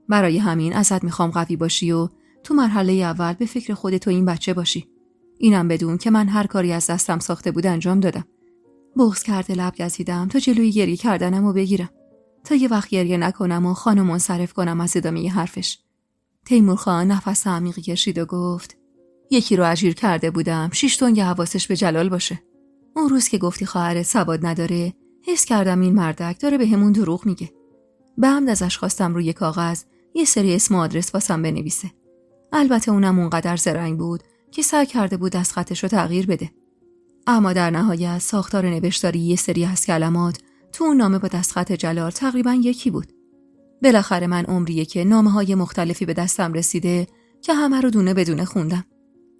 برای همین ازت میخوام قوی باشی و تو مرحله اول به فکر خودت و این بچه باشی. اینم بدون که من هر کاری از دستم ساخته بود انجام دادم. بغض کرده لب گزیدم تا جلوی گریه کردنمو بگیرم تا یه وقت گریه نکنم و خانم منصرف کنم از ادامه حرفش. تیمور خان نفس عمیقی کشید و گفت یکی رو اجیر کرده بودم 6 تنگ حواسش به جلال باشه. اون روز که گفتی خواهرت سواد نداره حس کردم این مردک داره به همون دروغ میگه. به عمد ازش خواستم روی کاغذ یه سری اسم و آدرس واسم بنویسه. البته اونم اونقدر زرنگ بود که سعی کرده بود از خطش رو تغییر بده. اما در نهایت ساختار نوشتاری یه سری از کلمات تو اون نامه با دستخط جلال تقریباً یکی بود. بالاخره من عمریه که نامه‌های مختلفی به دستم رسیده که همه رو دونه بدونه خوندم.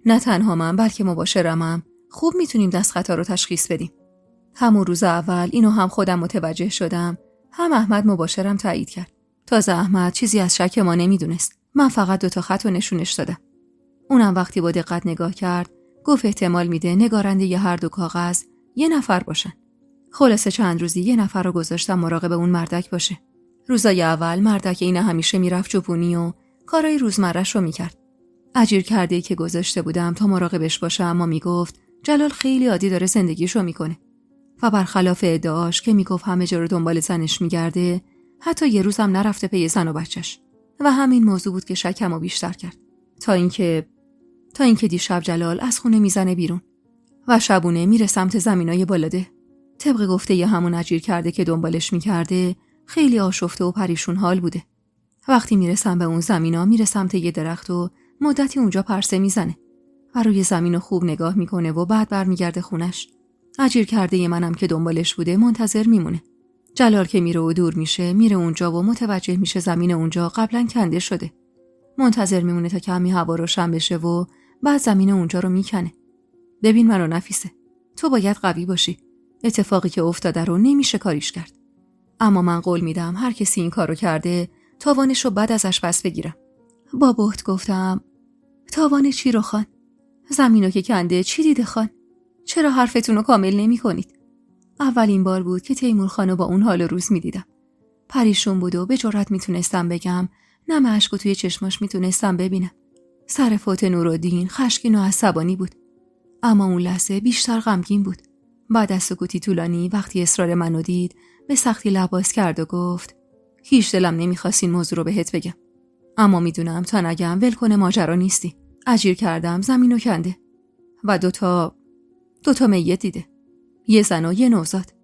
نه تنها من بلکه مباشرمم خوب میتونیم دست خطا رو تشخیص بدیم. همون روز اول اینو هم خودم متوجه شدم، هم احمد مباشرم تایید کرد. تازه احمد چیزی از شک ما نمیدونست. من فقط 2 خط رو نشونش دادم. اونم وقتی با دقت نگاه کرد گفت احتمال میده نگارنده ی هر 2 کاغذ یه نفر باشن. خلاصه چند روزی یه نفر رو گذاشتم مراقب اون مردک باشه. روزای اول مردک این همیشه میرفت چوپونی و کارای روزمره‌ش رو میکرد. اجیر کرده که گذاشته بودم تا مراقبش باشه، اما میگفت جلال خیلی عادی داره زندگیشو میکنه و برخلاف ادعاش که میگفت همه جا رو دنبال زنش میگرده، حتی یه روز هم نرفته پی زن و بچهش. و همین موضوع بود که شکمو بیشتر کرد. تا اینکه دیشب جلال از خونه میزنه بیرون و شبونه میره سمت زمینای بالاده. طبق گفته ی همون اجیر کرده که دنبالش میکرده، خیلی آشفته و پریشون حال بوده. وقتی میرسم به اون زمینا میره سمت یه درخت و مدتی اونجا پرسه میزنه و روی زمینو خوب نگاه میکنه و بعد برمیگرده خونش. اجیر کرده ی منم که دنبالش بوده منتظر میمونه. جلال که میره و دور میشه میره اونجا و متوجه میشه زمین اونجا قبلا کنده شده. منتظر میمونه تا کمی هوا روشن بشه و بعد زمین اونجا رو میکنه. ببین منو نفیسه، تو باید قوی باشی. اتفاقی که افتاده رو نمیشه کاریش کرد. اما من قول میدم هر کسی این کارو کرده تاوانش رو بعد ازش پس بگیرم. با بهت گفتم تاوان چی رو خان؟ زمینو که کنده چی دیده خان؟ چرا حرفتون رو کامل نمی کنید؟ اولین بار بود که تیمور خانو با اون حال روز می دیدم. پریشون بود و به جرات میتونستم بگم، نم اشکو توی چشماش میتونستم ببینم. سر فوت نورالدین خشکین و عصبانی بود، اما اون لحظه بیشتر غمگین بود. بعد از سکوتی طولانی وقتی اصرار منو دید به سختی لب باز کرد و گفت هیچ دلم نمیخواست این موضوع رو بهت بگم، اما میدونم تا نگم ول کنه ماجرا نیستی. اجیر کردم زمینو کنده و دوتا میت دیده، یه زن و یه نوزاد.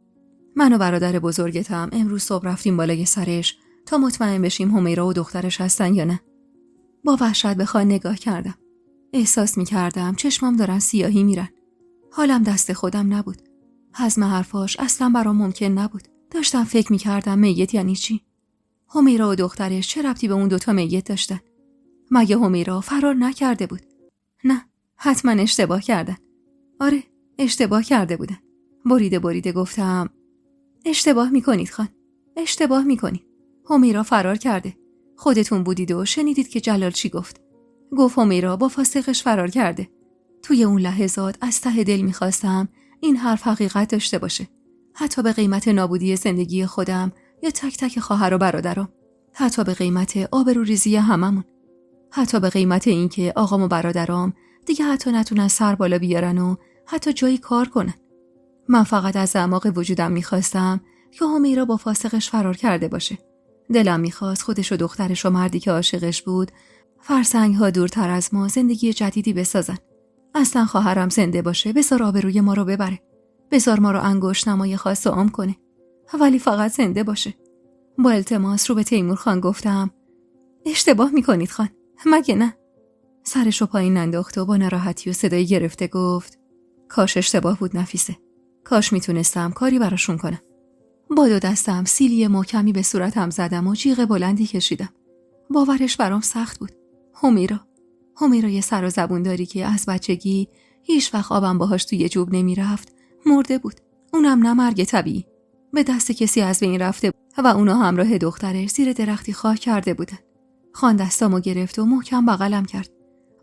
من و برادر بزرگتم امروز صبح رفتیم بالای سرش تا مطمئن بشیم همیرا و دخترش هستن یا نه. با وحشت به خانه نگاه کردم. احساس میکردم چشمام دارن سیاهی میرن. حالم دست خودم نبود. هضم حرفاش اصلا برام ممکن نبود. داشتم فکر میکردم میت یعنی چی؟ همیرا و دخترش چه ربطی به اون 2 میت داشتن؟ مگه همیرا فرار نکرده بود؟ نه، حتما اشتباه کردن. آره، اشتباه کرده بودن. بریده گفتم اشتباه میکنید خان، اشتباه میکنید. همیرا فرار کرده. خودتون بودید و شنیدید که جلال چی گفت. گفت همیرا با فاسقش فرار کرده. توی اون لحظات از ته دل میخواستم این حرف حقیقت داشته باشه، حتی به قیمت نابودی زندگی خودم یا تک تک خواهر و برادرام، حتی به قیمت آبروریزی هممون، حتی به قیمت اینکه آقام و برادرام دیگه حتی نتونن سر بالا بیارن و حتی جایی کار کنن. من فقط از اعماق وجودم میخواستم که همیرا با فاسقش فرار کرده باشه. دلم میخواست خودش و دخترش و مردی که عاشقش بود فرسنگ ها دورتر از ما زندگی جدیدی بسازن. اصلا خواهرم زنده باشه، بذار آبروی ما رو ببره، بذار ما رو انگشت نمای خاص و عام کنه، ولی فقط زنده باشه. با التماس رو به تیمور خان گفتم اشتباه میکنید خان، مگه نه؟ سرش رو پایین انداخت و با ناراحتی و صدای گرفته گفت کاش اشتباه بود نفیسه، کاش میتونستم کاری براشون کنم. با 2 دستم سیلی محکمی به صورتم زدم و جیغ بلندی کشیدم. باورش برام سخت بود. همیرا یه سر و زبون داری که از بچگی هیچ وقت آبم باهاش توی جوب نمی رفت، مرده بود. اونم نه مرگ طبیعی، به دست کسی از بین رفته بود و اونا همراه دخترش زیر درختی خاک کرده بودن. خان دستامو گرفت و محکم بغلم کرد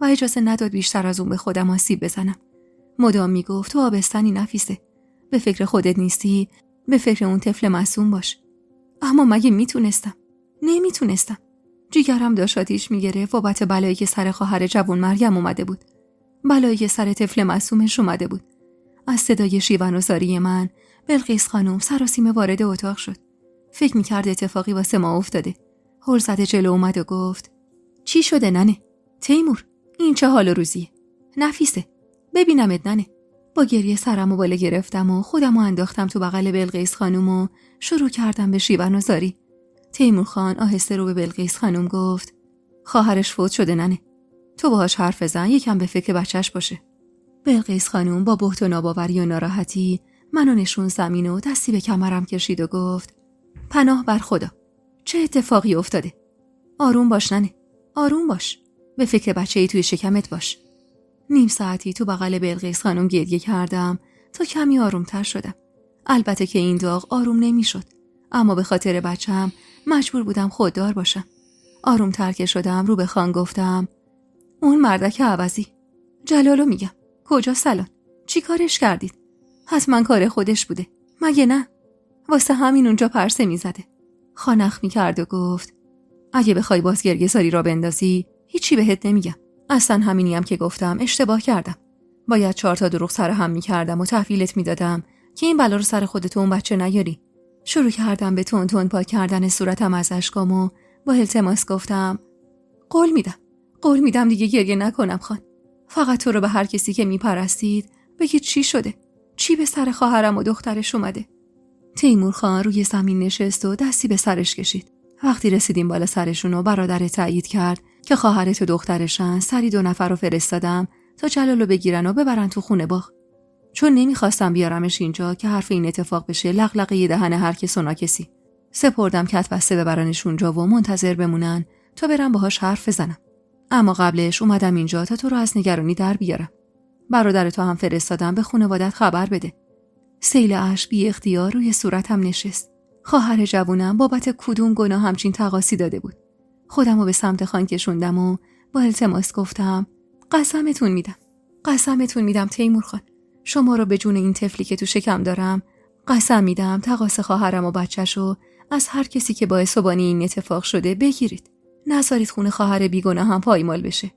و اجازه نداد بیشتر از اون به خودم آسیب بزنم. مدام میگفت تو آبستنی نفیسه، به فکر خودت نیستی، به فکر اون طفل معصوم باش. اما مگه میتونستم؟ نمیتونستم. جیگرم داشت آتیش میگرفت بابت بلایی که سر خواهر جوان مریم اومده بود، بلایی که سر طفل معصومش اومده بود. از صدای شیون و زاری من بلقیس خانم سراسیمه وارد اتاق شد. فکر میکرد اتفاقی واسه ما افتاده. هول زده جلو اومد و گفت چی شده ننه؟ تیمور، این چه حال و روزیه؟ نفیسه، ببینمت ننه. با گریه سرمو بالا گرفتم و خودمو انداختم تو بغل بلقیس خانم و شروع کردم به شیون و زاری. تیمور خان آهسته رو به بلقیس خانم گفت خواهرش فوت شده ننه، تو باهاش حرف بزن، یکم به فکر بچهش باشه. بلقیس خانم با بهت و ناباوری و ناراحتی منو نشون زمین و دستی به کمرم کشید و گفت پناه بر خدا، چه اتفاقی افتاده؟ آروم باش ننه، آروم باش، به فکر بچه‌ای توی شکمت باش. نیم ساعتی تو بغل بلقیس خانم گریه کردم تا کمی آرومتر شدم. البته که این داغ آروم نمیشد، اما به خاطر بچم مجبور بودم خوددار باشم. آرومتر که شدم رو به خان گفتم اون مردک عوضی، جلالو میگم، کجا سالن؟ چی کارش کردید؟ حتما کار خودش بوده، مگه نه؟ واسه همین اونجا پرسه میزده. خان اخ میکرد و گفت اگه بخوای باز گریه‌زاری را بندازی هیچی بهت نمیگم. اصلا همینیم که گفتم اشتباه کردم. باید 4 تا دروغ سر هم میکردم و تحویلت میدادم که این بلا رو سر خودت و اون بچه نیاری. شروع کردم به تون تون پاک کردن صورتم از اشکام و با التماس گفتم قول میدم دیگه گریه نکنم خان. فقط تو رو به هر کسی که میپرستید بگید چی شده، چی به سر خواهرم و دخترش اومده. تیمور خان روی زمین نشست و دستی به سرش کشید. وقتی رسیدیم بالا سرشون و برادر تایید کرد که خواهرت و دخترشن، سری 2 نفر رو فرستادم تا جلالو بگیرن و ببرن تو خونه باغ. چون نمیخواستم بیارمش اینجا که حرف این اتفاق بشه لغلقه دهن هر کس و ناکسی. سپردم کت بسته ببرنش اونجا و منتظر بمونن تا برم باهاش حرف بزنم. اما قبلش اومدم اینجا تا تو رو از نگرانی در بیارم. برادر تو هم فرستادم به خانواده‌ات خبر بده. سیل اشک بی اختیار روی صورتم نشست. خواهر جوونم بابت کدوم گناه همچین تقاصی داده بود. خودمو به سمت خان کشوندم و با التماس گفتم قسمتون میدم تیمور خان، شما رو به جون این طفلی که تو شکم دارم قسم میدم تقاص خواهرم و بچه‌شو از هر کسی که باعث و بانی این اتفاق شده بگیرید. نذارید خون خواهر بیگناه هم پایمال بشه.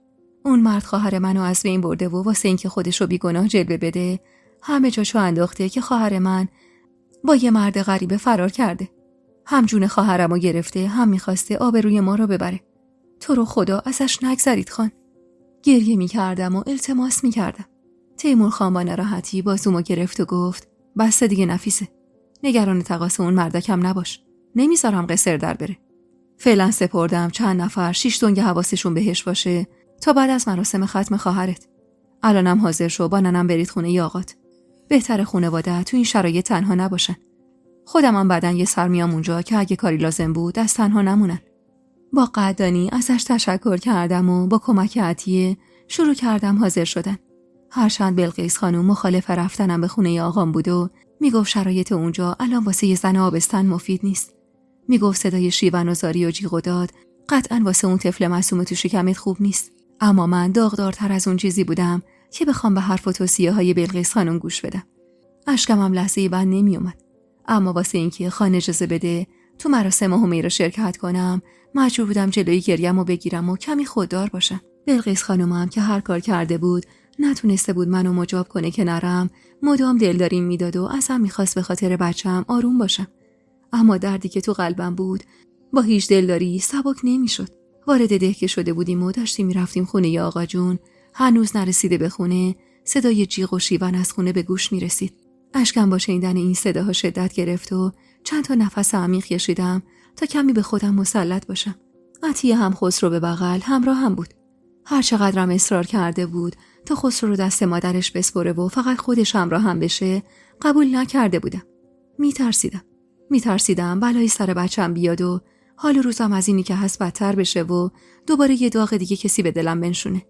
اون مرد خواهر منو از بین برده و واسه اینکه خودشو بیگناه جلوه بده همه جاشو انداخته که خواهر من با یه مرد غریبه فرار کرده. هم جون خواهرمو گرفته، هم میخواسته آبروی ما رو ببره. تو رو خدا ازش نگذرید خان. گریه میکردم و التماس میکردم. تیمور خان با ناراحتی بازومو گرفت و گفت بس دیگه نفیسه، نگران تقاص اون مردکم نباش، نمیذارم قصر در بره. فعلا سپردم چند نفر 6 دنگ حواسشون بهش باشه تا بعد از مراسم ختم خواهرت. الانم حاضر شو با ننم برید خونه ی آقات. بهتر خانواده تو این شرایط تنها نباشن. خودم بعدن یه سر میام اونجا که اگه کاری لازم بود از تنها نمونن. با قدردانی ازش تشکر کردم و با کمک عطیه شروع کردم حاضر شدن. هرچند بلقیس خانم مخالف رفتنم به خونه ی آقام بود و میگفت شرایط اونجا الان واسه یه زن آبستن مفید نیست. میگفت صدای شیون و زاری و جیغ و داد قطعاً واسه اون طفل معصوم تو شکمت خوب نیست. اما من داغدارتر از اون چیزی بودم که بخوام به حرف و توصیه‌های بلقیس خانم گوش بدم. اشکم لحظه‌ای بند نمیومد. اما واسه اینکه خان اجازه بده تو مراسم همیرا شرکت کنم مجبور بودم جلوی گریه‌مو بگیرم و کمی خوددار باشم. بلقیس خانمم که هر کار کرده بود نتونسته بود منو مجاب کنه که نرم، مدام دلداریم میداد و ازم میخواست به خاطر بچم آروم باشم. اما دردی که تو قلبم بود با هیچ دلداری سبک نمیشد. وارد ده که شده بودیم و داشتیم میرفتیم خونه ی آقا جون. هنوز نرسیده به خونه صدای جیغ و شیون از خونه به گوش میرسید. اشکم با شنیدن این صداها شدت گرفت و چند تا نفس عمیق کشیدم تا کمی به خودم مسلط باشم. عطیه هم خسرو به بغل همراه هم بود. هر چقدرم اصرار کرده بود تا خسرو رو دست مادرش بسپره و فقط خودش همراه هم بشه قبول نکرده بودم. میترسیدم بلایی سر بچم بیاد و حال روزم از اینی که هست بدتر بشه و دوباره یه داغ دیگه کسی به دلم بنشونه.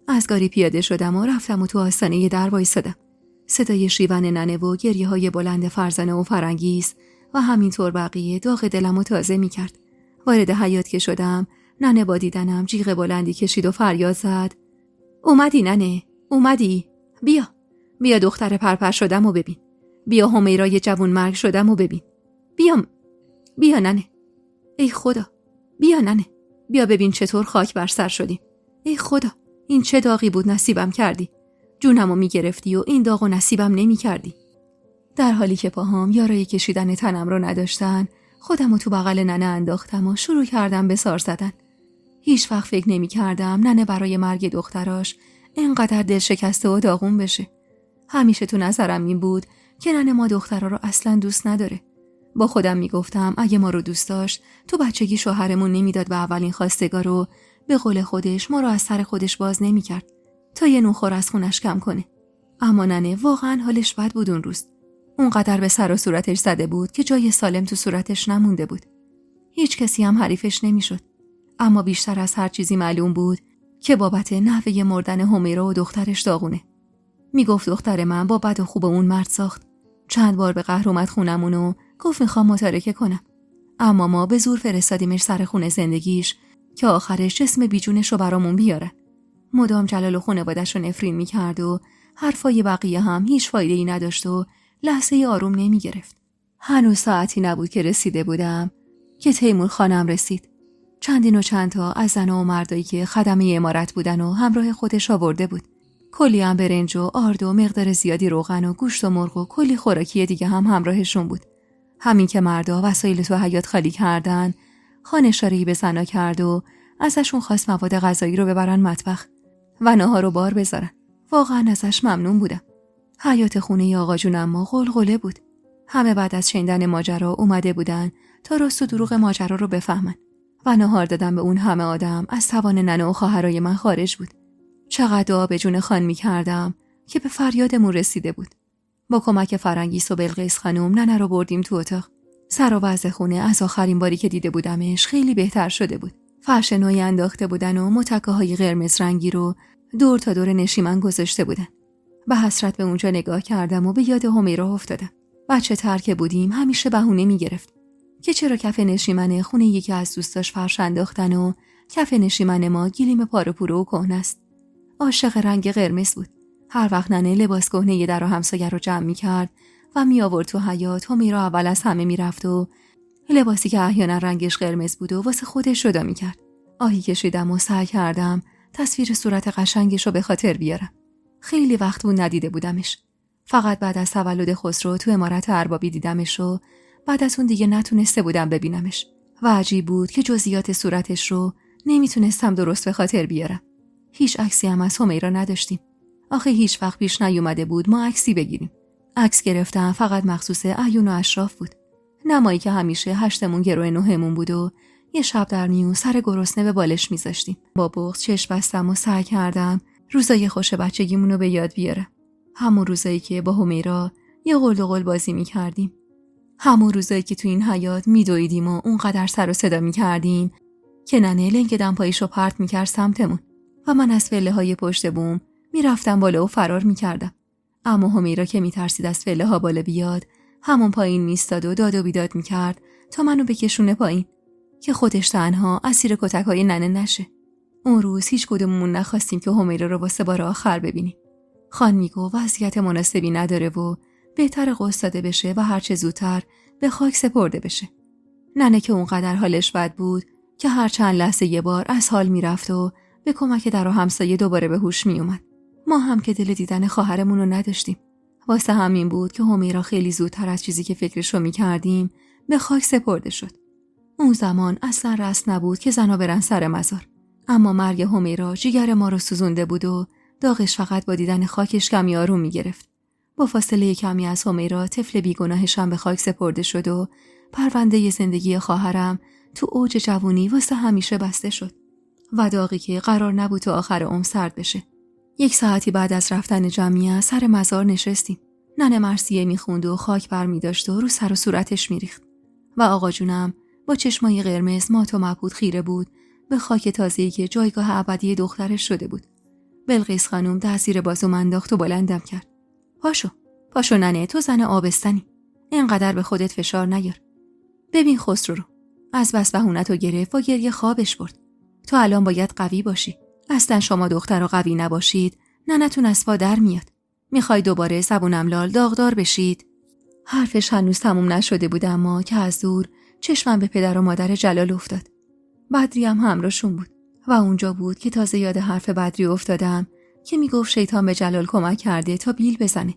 از گاری پیاده شدم و رفتم و تو آستانه یه در وایسادم. صدای شیون ننه و گریه های بلند فرزانه و فرانگیز و همینطور بقیه داغ دلمو تازه میکرد. وارد حیاط که شدم ننه با دیدنم جیغ بلندی کشید و فریاد زد اومدی ننه؟ اومدی؟ بیا دختر پرپر شدم و ببین. بیا همیرای جوون مرگ شدم و ببین. بیا ننه. ای خدا، بیا ننه. بیا ببین چطور خاک بر سر شدیم. ای خدا، این چه داغی بود نصیبم کردی. جونمو میگرفتی و این داغو نصیبم نمی کردی. در حالی که پاهام یارای کشیدن تنم رو نداشتن خودمو تو بغل ننه انداختم و شروع کردم به سار زدن. هیچ وقت فکر نمی کردم ننه برای مرگ دختراش اینقدر دل شکسته و داغون بشه. همیشه تو نظرم این بود که ننه ما دخترا رو اصلا دوست نداره. با خودم میگفتم اگه ما رو دوست داشت تو بچگی شوهرمون نمیداد به اولین خواستگار رو به قول خودش ما رو از سر خودش باز نمیکرد تا یه نوخور از خونش کم کنه. اما ننه واقعا حالش بد بود اون روز. اونقدر به سر و صورتش زده بود که جای سالم تو صورتش نمونده بود. هیچ کسی هم حریفش نمیشد. اما بیشتر از هر چیزی معلوم بود که بابت نحوه مردن همیرا و دخترش داغونه. میگفت دختر من با بد و خوب اون مرد ساخت. چند بار به قهر اومد خونمون و گفت میخوام متارکه کنم. اما ما به زور فرستادیمش سر خونه زندگیش که آخرش جسم بیجونش رو برامون بیارن. مدام جلال و خانواده‌اش رو نفرین میکرد و حرفای بقیه هم هیچ فایده‌ای نداشت و لحظه آروم نمیگرفت. هنوز ساعتی نبود که رسیده بودم که تیمور خانم رسید. چندین و چند تا از زن‌ها و مردایی که خدمه امارت بودن و همراه خودش آورده بود. کلی هم برنج و آرد و مقدار زیادی روغن و گوشت و مرغ و کلی خوراکی دیگه هم همراهشون بود. همین که مردا وسایل تو حیاط خالی کردن، خان اشاره‌ای به زنا کرد و ازشون خواست مواد غذایی رو ببرن مطبخ و ناهار رو بار بذارن. واقعا ازش ممنون بودم. حیاط خونه آقا جون اما غلغله بود. همه بعد از شنیدن ماجرا اومده بودن تا راست و دروغ ماجرا رو بفهمن و ناهار دادن به اون همه آدم از توان ننه و خواهرای من خارج بود. چقدر دعا به جون خان می‌کردم که به فریادمون رسیده بود. با کمک فرنگیس و بلقیس خانم ننه رو بردیم تو اتاق. سر و وضع خونه از آخرین باری که دیده بودمش خیلی بهتر شده بود. فرش نوعی انداخته بودن و متکاهای قرمز رنگی رو دور تا دور نشیمن گذاشته بودن. به حسرت به اونجا نگاه کردم و به یاد همیرا افتادم. بچه تر که بودیم همیشه بهونه میگرفت که چرا کف نشیمن خونه یکی از دوستاش فرش انداختن و کف نشیمن ما گلیم پاره پوره و کهنه است. عاشق رنگ قرمز بود. هر وقت ننه لباس کهنه در و همسایه رو جمع می‌کرد و می‌آورد تو حیاط، همیرا اول از همه می‌رفت و لباسی که احیانا رنگش قرمز بود و واسه خودش جدا می‌کرد. آهی کشیدم و سعی کردم تصویر صورت قشنگش رو به خاطر بیارم. خیلی وقت بود ندیده بودمش. فقط بعد از تولد خسرو تو امارت اربابی دیدمش و بعد از اون دیگه نتونسته بودم ببینمش. و عجیب بود که جزئیات صورتش رو نمیتونستم درست به خاطر بیارم. هیچ عکسی هم از همیرا نداشتیم. آخه هیچ وقت پیش نیومده بود ما عکسی بگیریم. عکس گرفتم فقط مخصوص اعیون و اشراف بود. نمایی که همیشه هشتمون گروه نهمون بود و یه شب در میون سر گرسنه به بالش میذاشتیم. با بغض چشم بستم و سعی کردم روزای خوش بچگیمون رو به یاد بیارم. همون روزایی که با همیرا یه قل و قل بازی میکردیم. همون روزایی که تو این حیاط میدویدیم و اونقدر سر و صدا میکردیم که ننه لنگ دمپاییشو پرت میکرد سمتمون و من از پله های پشت بوم میرفتم بالا و فرار میکردم. اما همیرا که میترسید از پله ها بالا بیاد همون پایین میستاد و داد و بیداد میکرد تا منو بکشونه پایین که خودش تنها اسیر کتک های ننه نشه. اون روز هیچ کدوممون نخواستیم که همیرا رو واسه بار آخر ببینیم. خان میگو وضعیت مناسبی نداره و بهتر غسل داده بشه و هرچه زودتر به خاک سپرده بشه. ننه که اونقدر حالش بد بود که هر چند لحظه یه بار از حال میرفت و به کمک در و همسایه دوباره به هوش میومد. ما هم که دل دیدن خواهرمون رو نداشتیم. واسه همین بود که همیرا خیلی زودتر از چیزی که فکرشو میکردیم به خاک سپرده شد. اون زمان اصلا رسم نبود که زنا برن سر مزار. اما مرگ همیرا جیگر ما رو سوزونده بود و داغش فقط با دیدن خاکش کمی آروم میگرفت. با فاصله کمی از همیرا طفل بیگناهش هم به خاک سپرده شد و پرونده زندگی خواهرم تو اوج جوونی واسه همیشه بسته شد. و داغی که قرار نبود تا آخر عمر سرد بشه. 1 ساعتی بعد از رفتن جمعیت سر مزار نشستیم. ننه مرثیه میخوند و خاک برمی داشت و رو سر و صورتش میریخت. و آقا جونم با چشمای قرمز مات و مبهوت خیره بود به خاک تازه‌ای که جایگاه ابدی دخترش شده بود. بلقیس خانم دست زیر بازوم انداخت و بلندم کرد. پاشو ننه، تو زن آبستنی. اینقدر به خودت فشار نیار. ببین خسرو رو. از بس بهونتو گرفت و گریه خوابش برد. تو الان باید قوی باشی. اصلا شما دخترها قوی نباشید ننتون از پا در میاد. میخوای دوباره زبونم لال داغدار بشید؟ حرفش هنوز تموم نشده بود اما که از دور چشمم به پدر و مادر جلال افتاد. بدری هم همراهشون بود و اونجا بود که تازه یاد حرف بدری افتادم که میگفت شیطان به جلال کمک کرده تا بیل بزنه.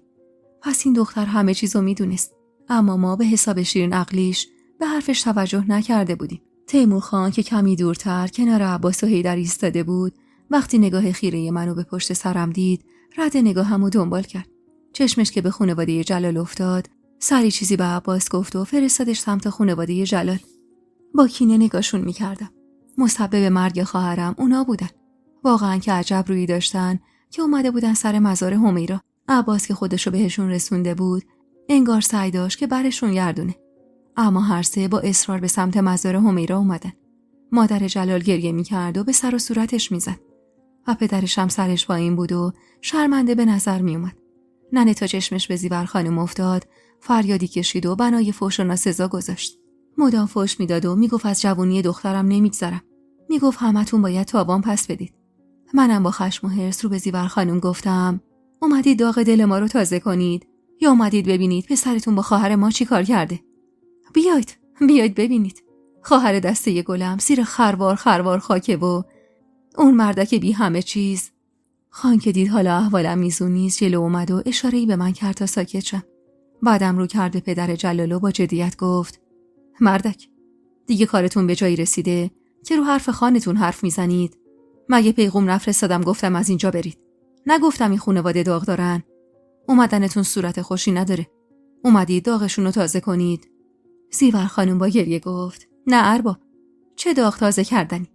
پس این دختر همه چیزو میدونست، اما ما به حساب شیرین عقلیش به حرفش توجه نکرده بودیم. تیمور خان که کمی دورتر کنار عباس و حیدر ایستاده بود، وقتی نگاه خیره منو به پشت سرم دید، رد نگاهمو دنبال کرد. چشمش که به خانواده جلال افتاد، سری چیزی به عباس گفت و فرستادش سمت خانواده جلال. با کینه نگاهشون میکردم. مسبب مرگ خواهرم اونا بودن. واقعا که عجب رویی داشتن که اومده بودن سر مزار همیرا. عباس که خودشو بهشون رسونده بود، انگار سعی داشت که برشون گردونه. اما هر سه با اصرار به سمت مزار همیرا اومدن. مادر جلال گریه میکرد و به سر و صورتش میزد و پدرش هم سرش پایین بود و شرمنده به نظر می اومد. ننه تا چشمش به زیور خانم افتاد، فریادی کشید و بنای فحش و ناسزا گذاشت. مدام فحش میداد و میگفت از جوونی دخترم نمیگذرم. میگفت همتون باید تاوان پس بدید. منم با خشم و حرص رو به زیور خانم گفتم اومدید داغ دل ما رو تازه کنید یا اومدید ببینید پسرتون با خواهر ما چی کار کرده؟ بیاید ببینید. خواهر دسته گلم زیر خروار خاکه و اون مردک بی همه چیز. خان که دید حالا احوالم میزون نیست جلو اومد و اشاره‌ای به من کرد تا ساکت شم. بعدم رو کرد به پدر جلالو با جدیت گفت مردک دیگه کارتون به جایی رسیده که رو حرف خانتون حرف میزنید. مگه پیغام نفرستادم گفتم از اینجا برید؟ نگفتم این خانواده داغ دارن؟ اومدنتون صورت خوشی نداره. اومدید داغشون رو تازه کنید. زیور خانم با گریه گفت نه ارباب، چه داغ تازه کردنی؟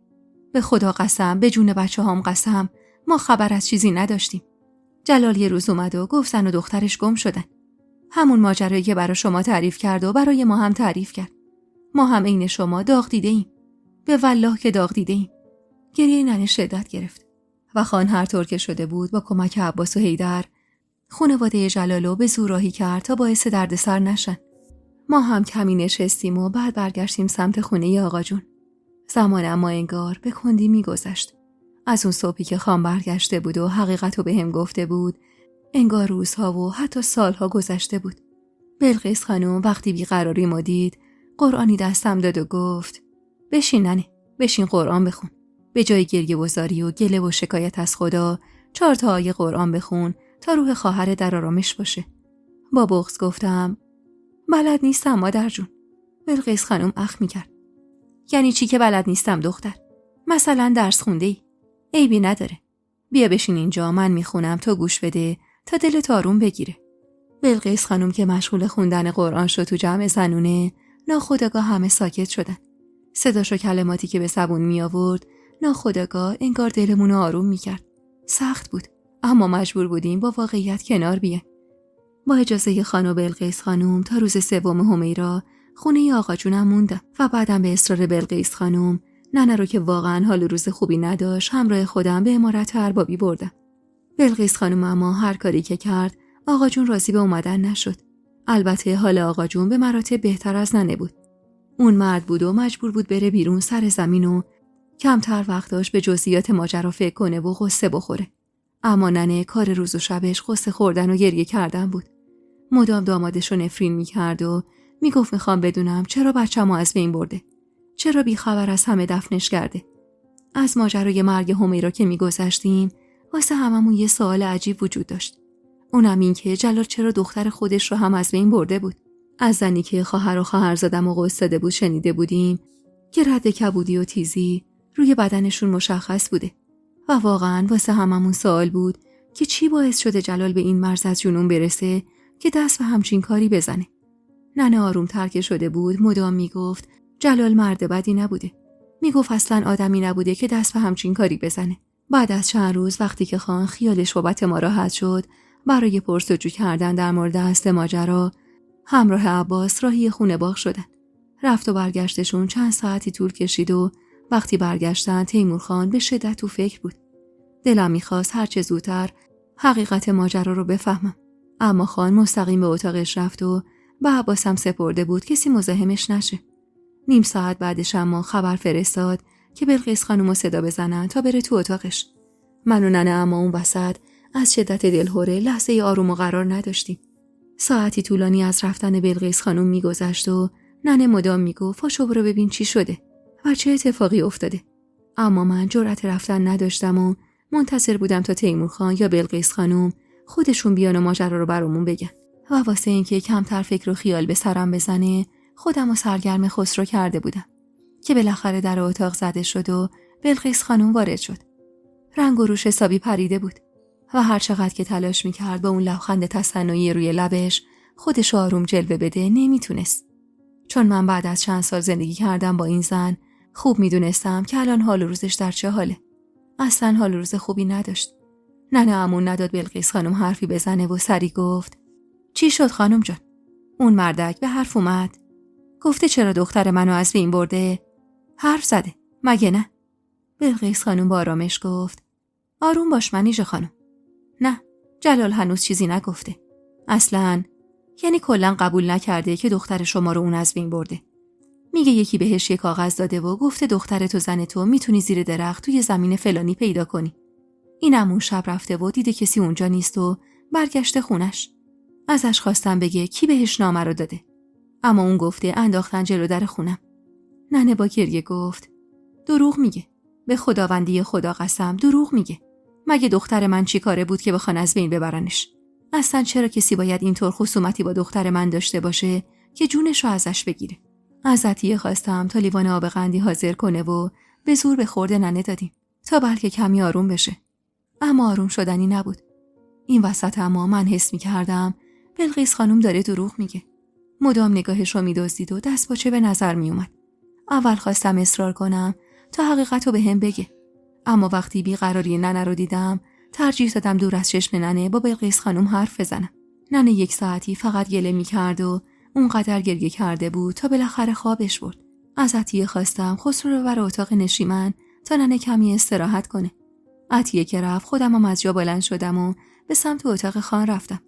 به خدا قسم، به جون بچه هام قسم، ما خبر از چیزی نداشتیم. جلال یه روز اومد و گفت زن و دخترش گم شدن. همون ماجرایی که برای شما تعریف کرد و برای ما هم تعریف کرد. ما هم عین شما داغ دیده ایم. به والله که داغ دیده ایم. گریه ننه شدت گرفت و خان هر طور که شده بود با کمک عباس و حیدر خانواده جلالو به زور راهی کرد تا باعث دردسر نشن. ما هم کمی نشستیم و بعد برگشتیم سمت خونه آقا جون. زمان اما انگار به کندی میگذشت. از اون صبحی که خان برگشته بود و حقیقتو به هم گفته بود انگار روزها و حتی سالها گذشته بود. بلقیس خانم وقتی بیقراری ما دید قرآنی دستم داد و گفت بشین ننه، بشین قرآن بخون. به جای گریه وزاری و گله و شکایت از خدا 4 تا آیه قرآن بخون تا روح خواهر در آرامش باشه. با بغض گفتم بلد نیستم مادر جون. بلقیس خانم اخ میکرد. یعنی چی که بلد نیستم دختر؟ مثلا درس خونده ای؟ عیبی نداره. بیا بشین اینجا من میخونم تو گوش بده تا دلت آروم بگیره. بلقیس خانم که مشغول خوندن قرآن شد تو جمع زنونه ناخودآگاه همه ساکت شدن. صداش و کلماتی که به زبون می آورد ناخودآگاه انگار دلمون رو آروم میکرد. سخت بود اما مجبور بودیم با واقعیت کنار بیایم. با اجازه خانم بلقیس خانم تا روز 3 حمیرا خونه آقا جونم موندم و بعدم به اصرار بلقیس خانم ننه رو که واقعا حال روز خوبی نداشت همراه خودم به عمارت اربابی بردم. بلقیس خانم اما هر کاری که کرد آقا جون راضی به اومدن نشد. البته حال آقا جون به مراتب بهتر از ننه بود. اون مرد بود و مجبور بود بره بیرون سر زمین و کمتر وقت داشت به جزئیات ماجرا فکر کنه و قصه بخوره. اما ننه کار روز و شبش قصه خوردن و گریه کردن بود. مدام دامادشو نفرین میکرد و میگفت میخوام بدونم چرا بچه‌مو از بین برده. چرا بیخبر از همه دفنش کرده. از ماجرای مرگ حمیرا که میگذشتیم واسه هممون یه سوال عجیب وجود داشت. اونم این که جلال چرا دختر خودش رو هم از بین برده بود. از زنی که خواهر و خواهرزادم و قصه داده بود شنیده بودیم که رد کبودی و تیزی روی بدنشون مشخص بوده و واقعاً واسه هممون سوال بود که چی باعث شده جلال به این مرز از جنون برسه که دست به همچین کاری بزنه. ننه آروم ترک شده بود مدام میگفت جلال مرد بدی نبوده. میگفت اصلاً آدمی نبوده که دست به همچین کاری بزنه. بعد از چند روز وقتی که خان خیالش بابت ما راحت شد برای پرسجو کردن در مورد اصل ماجرا همراه عباس راهی خونه باغ شدن. رفت و برگشتشون چند ساعتی طول کشید و وقتی برگشتن تیمور خان به شدت تو فکر بود. دلم میخواست هرچه زودتر حقیقت ماجرا رو بفهمم. اما خان مستقیم به اتاقش رفت و به عباسم سپرده بود کسی مزاحمش نشه. نیم ساعت بعدش اما خبر فرستاد که بلقیس خانومو صدا بزنن تا بره تو اتاقش. من و ننه اما اون وسط از شدت دلهوره لحظه آروم و قرار نداشتیم. ساعتی طولانی از رفتن بلقیس خانوم میگذشت و ننه مدام میگفت پاشو برو ببین چی شده و چه اتفاقی افتاده. اما من جرأت رفتن نداشتم و منتظر بودم تا تیمور خان یا بلقیس خانوم خودشون بیان و ماجرا رو برامون بگن و واسه اینکه کمتر فکر و خیال به سرم بزنه خودم رو سرگرم خسرو کرده بودم که بالاخره در اتاق زده شد و بلقیس خانوم وارد شد. رنگ و روش حسابی پریده بود و هر چقدر که تلاش میکرد با اون لبخند تصنعی روی لبش خودش آروم جلوه بده نمیتونست. چون من بعد از چند سال زندگی کردم با این زن خوب میدونستم که الان حال روزش در چه حاله. اصلا حال روز خوبی نداشت. ننه عمون نداد بلقیس خانم حرفی بزنه و سری گفت چی شد خانم جان؟ اون مردک به حرف اومد. گفته چرا دختر منو از بین برده؟ حرف زده مگه نه؟ بلقیس خانم با آرامش گفت آروم باش منیژه خانم. نه، جلال هنوز چیزی نگفته. اصلاً یعنی کلاً قبول نکرده که دختر شما رو اون از بین برده. میگه یکی بهش یه کاغذ داده و گفته دخترت و زن تو میتونی زیر درخت توی زمین فلانی پیدا کنی. اینم اون شب رفته و دیده کسی اونجا نیست و برگشته خونش. ازش خواستم بگه کی بهش نامه رو داده. اما اون گفته انداختن جلو در خونم. ننه با گریه گفت دروغ میگه. به خداوندی خدا قسم دروغ میگه. مگه دختر من چی کاره بود که بخوان از بین ببرنش؟ اصلا چرا کسی باید اینطور خصومتی با دختر من داشته باشه که جونش رو ازش بگیره؟ از عطیه خواستم تا لیوان آب قندی حاضر کنه و به زور به خورد ننه دادیم تا بلکه کمی آروم بشه. اما آروم شدنی نبود. این وسط اما من حس می‌کردم بلقیس خانم داره دروغ میگه. مدام نگاهش رو می‌دزدید و دست باچه به نظر میومد. اول خواستم اصرار کنم تا حقیقت رو به هم بگه. اما وقتی بیقراری ننه رو دیدم ترجیح دادم دور از چشم ننه با بلقیس خانم حرف بزنم. ننه 1 ساعتی فقط گله می‌کرد و اونقدر گریه کرده بود تا بالاخره خوابش برد. از عطیه خواستم خسرو رو ببر اتاق نشیمن تا ننه کمی استراحت کنه. عطیه که رفت خودم از جا بلند شدم و به سمت اتاق خان رفتم.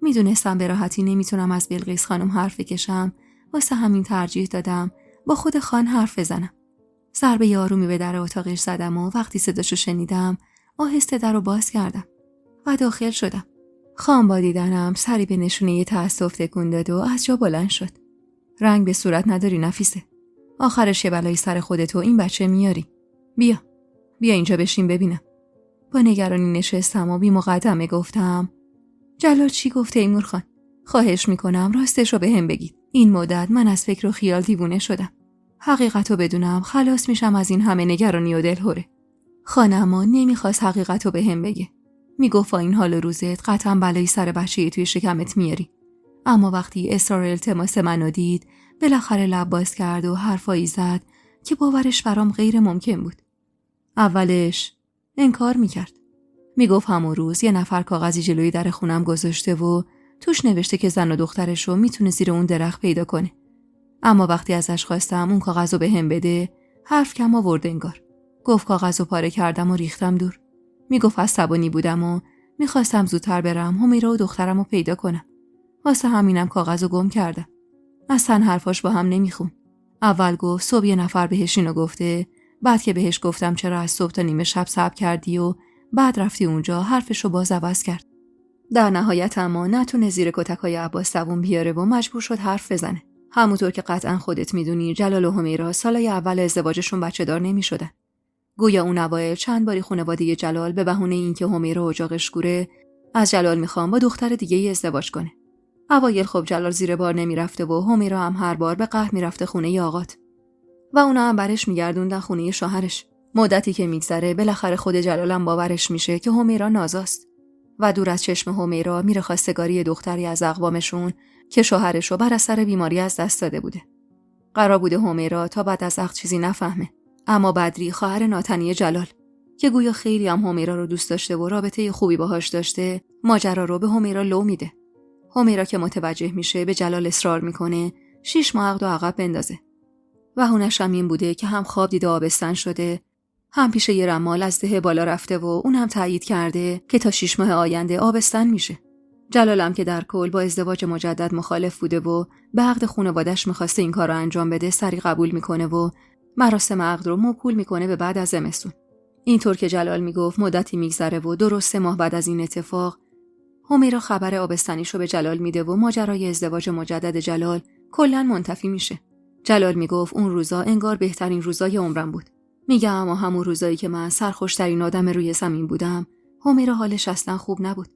میدونستم به راحتی نمیتونم از بلقیس خانم حرف بکشم، واسه همین ترجیح دادم با خود خان حرف بزنم. ضربه آرومی به در اتاقش زدم و وقتی صداشو شنیدم آهسته در رو باز کردم و داخل شدم. خان با دیدنم سری به نشونه تأسف تکون داد و از جا بلند شد. رنگ به صورت نداری نفیسه. آخرش یه بلایی سر خودت و این بچه میاری. بیا اینجا بشین ببینم. با نگرانی نشستم و بی مقدمه گفتم جلال چی گفته ایمور خان؟ خواهش میکنم راستش رو به هم بگید. این مدت من از فکر و خیال دیوونه شدم. حقیقت رو بدونم خلاص میشم از این همه نگرانی و دلهوره. خانما نمیخواست حقیقت رو به هم بگه. میگفت این حال روزت قطعا بلایی سر بچه‌ای توی شکمت میاری. اما وقتی اصرار التماس منو دید بالاخره لب باز کرد و حرفایی زد که باورش برام غیر ممکن بود. اولش انکار میکرد. میگفت همون روز یه نفر کاغذی جلوی در خونم گذاشته و توش نوشته که زن و دخترش رو میتونه زیر اون درخت پیدا کنه. اما وقتی ازش خواستم اون کاغذ رو بهم بده حرف کم آورد انگار. گفت کاغذ رو پاره کردم و ریختم دور. میگفت عصبانی بودم و میخواستم زودتر برم همیرا و دخترم رو پیدا کنم. واسه همینم کاغذ رو گم کردم. اصلا حرفاش با هم نمیخون. اول گفت صبح یه نفر بهش اینو گفته، بعد که بهش گفتم چرا از صبح تا نیمه شب صبر کردی و بعد رفتی اونجا حرفشو باز عوض کرد. در نهایت اما نتونه زیر کتکای عباس دووم بیاره و مجبور شد حرف بزنه. همونطور که قطعا خودت میدونی جلال و همیرا سالای اول ازدواجشون بچه دار نمیشدن. گویا اون اوایل چند باری خانواده جلال به بهونه اینکه همیرا اجاقش کوره از جلال میخوام با دختر دیگه ای ازدواج کنه. اوایل خب جلال زیر بار نمیرفته و همیرا هم هر بار به قهر میرفته خونه ی آقات و اونا هم برش میگردوندن خونه شوهرش. مدتی که میگذره بالاخره خود جلالم باورش میشه که همیرا نازاست و دور از چشم همیرا میره خواستگاری دختری از اقوامشون که شوهرشو بر اثر بیماری از دست داده بوده. قرار بوده همیرا تا بعد از عقد چیزی نفهمه، اما بدری خواهر ناتنی جلال که گویا خیلی هم همیرا رو دوست داشته و رابطه خوبی باهاش داشته ماجرا رو به همیرا لو میده. همیرا که متوجه میشه به جلال اصرار میکنه 6 ماه عقد و عقب بندازه. بهونه‌ش هم این بوده که هم خواب دیده آبستن شده، هم پیش یه رمال از ده بالا رفته و اون هم تایید کرده که تا 6 ماه آینده آبستن میشه. جلالم که در کل با ازدواج مجدد مخالف بوده و به عقد خانواده‌اش میخواسته این کار رو انجام بده سری قبول میکنه و مراسم عقد رو موکول میکنه به بعد از زمستون. اینطور که جلال میگفت مدتی میگذره و درست 3 ماه بعد از این اتفاق همیرا خبر آبستنیشو به جلال میده و ماجرای ازدواج مجدد جلال کلاً منتفی میشه. جلال میگفت اون روزا انگار بهترین روزای عمرم بود. میگه اما همون روزایی که من سرخوشترین آدم روی زمین بودم همیرا حالش اصلا خوب نبود.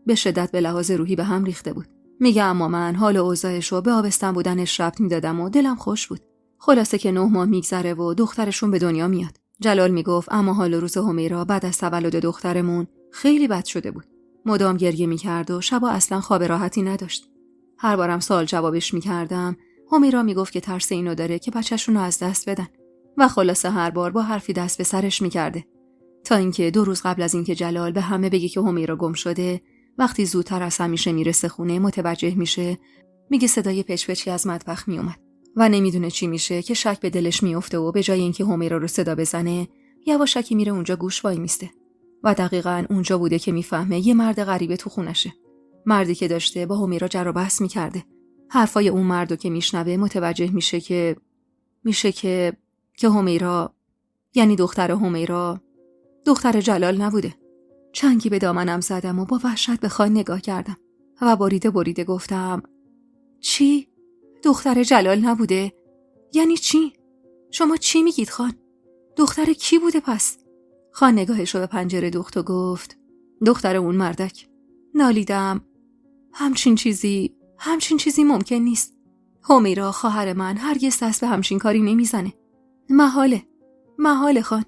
به شدت به لحاظ روحی به هم ریخته بود. میگه اما من حال اوضاعشو به آبستن بودنش ربط میدادم و دلم خوش بود. خلاصه که 9 ماه میگذره و دخترشون به دنیا میاد. جلال میگفت اما حال روز همیرا بعد از تولد دخترمون خیلی بد شده بود. مدام گریه میکرد و شبا اصلا خواب راحتی نداشت. هر بارم سوال جوابش میکردم همیرا میگفت که ترس اینو داره که بچه‌شون رو از دست بدن و خلاصه هر بار با حرفی دست به سرش میکرده تا اینکه 2 روز قبل از اینکه جلال به همه بگه که همیرا گم شده وقتی زودتر از همیشه میرسه خونه متوجه میشه میگه صدای پچ‌پچی از مطبخ میومد و نمیدونه چی میشه که شک به دلش میفته و به جای اینکه همیرا رو صدا بزنه یواشکی میره اونجا گوش وای میسته. و دقیقاً اونجا بوده که میفهمه یه مرد غریبه تو خونشه. مردی که داشته با همیرا جر و بحث میکرده. حرفای اون مردو که میشنوه متوجه میشه که همیرا، یعنی دختر همیرا، دختر جلال نبوده. چنگی به دامنم زدم و با وحشت به خان نگاه کردم و بریده گفتم چی؟ دختر جلال نبوده؟ یعنی چی؟ شما چی میگید خان؟ دختر کی بوده پس؟ خان نگاهش رو به پنجره دوخت و گفت دختر اون مردک. نالیدم. همچین چیزی ممکن نیست. همیرا خواهر من هرگز دست به همچین کاری نمیزنه. محاله خان.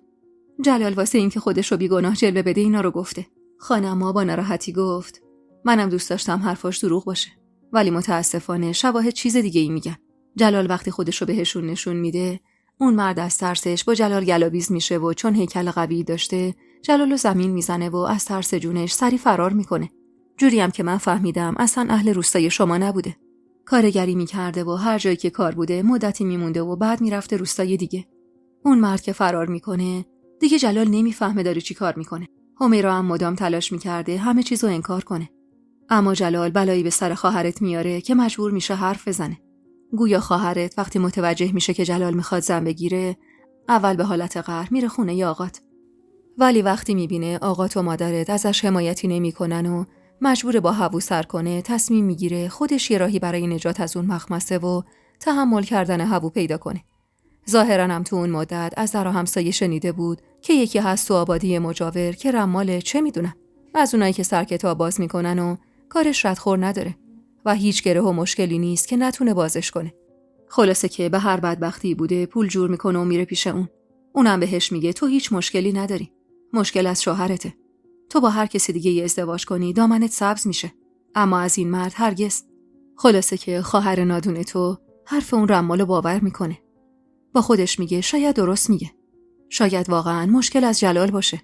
جلال واسه این که خودش رو بیگناه جلوه بده اینا رو گفته. خان اما با ناراحتی گفت منم دوست داشتم حرفاش دروغ باشه، ولی متاسفانه شواهد چیز دیگه ای میگن. جلال وقتی خودش رو بهشون نشون میده، اون مرد از ترسش با جلال گلاویز میشه و چون هیکل قوی داشته جلال رو زمین میزنه و از ترس جونش سری فرار میکنه. جوری هم که من فهمیدم اصلا اهل روستای شما نبوده. کارگری میکرده و هر جایی که کار بوده مدتی میمونده و بعد میرفته روستای دیگه. اون مرد که فرار میکنه دیگه جلال نمیفهمه داره چی کار میکنه. همیرا هم مدام تلاش میکرده همه چیزو انکار کنه. اما جلال بلایی به سر خواهرت میاره که مجبور میشه حرف بزنه. گویا خواهرت وقتی متوجه میشه که جلال میخواد زن بگیره، اول به حالت قهر میره خونه ی آقات. ولی وقتی میبینه آقات و مادرت ازش حمایتی نمیکنن و مجبور با هوو سر کنه، تصمیم میگیره خودش یه راهی برای نجات از اون مخمسه و تحمل کردن هوو پیدا کنه. ظاهراً هم تو اون مدت از در و همسایه شنیده بود که یکی هست تو آبادی مجاور که رماله، چه میدونم، از اونایی که سر کتاب باز میکنن و کارش ردخور نداره و هیچ گره و مشکلی نیست که نتونه بازش کنه. خلاصه که به هر بدبختی بوده پول جور میکنه و میره پیش اونم بهش میگه تو هیچ مشکلی نداری، مشکل از شوهرته. تو با هر کسی دیگه ی ازدواج کنی دامنت سبز میشه، اما از این مرد هرگز. خلاصه که خواهر نادون تو حرف اون رمالو باور میکنه. با خودش میگه شاید درست میگه. شاید واقعاً مشکل از جلال باشه.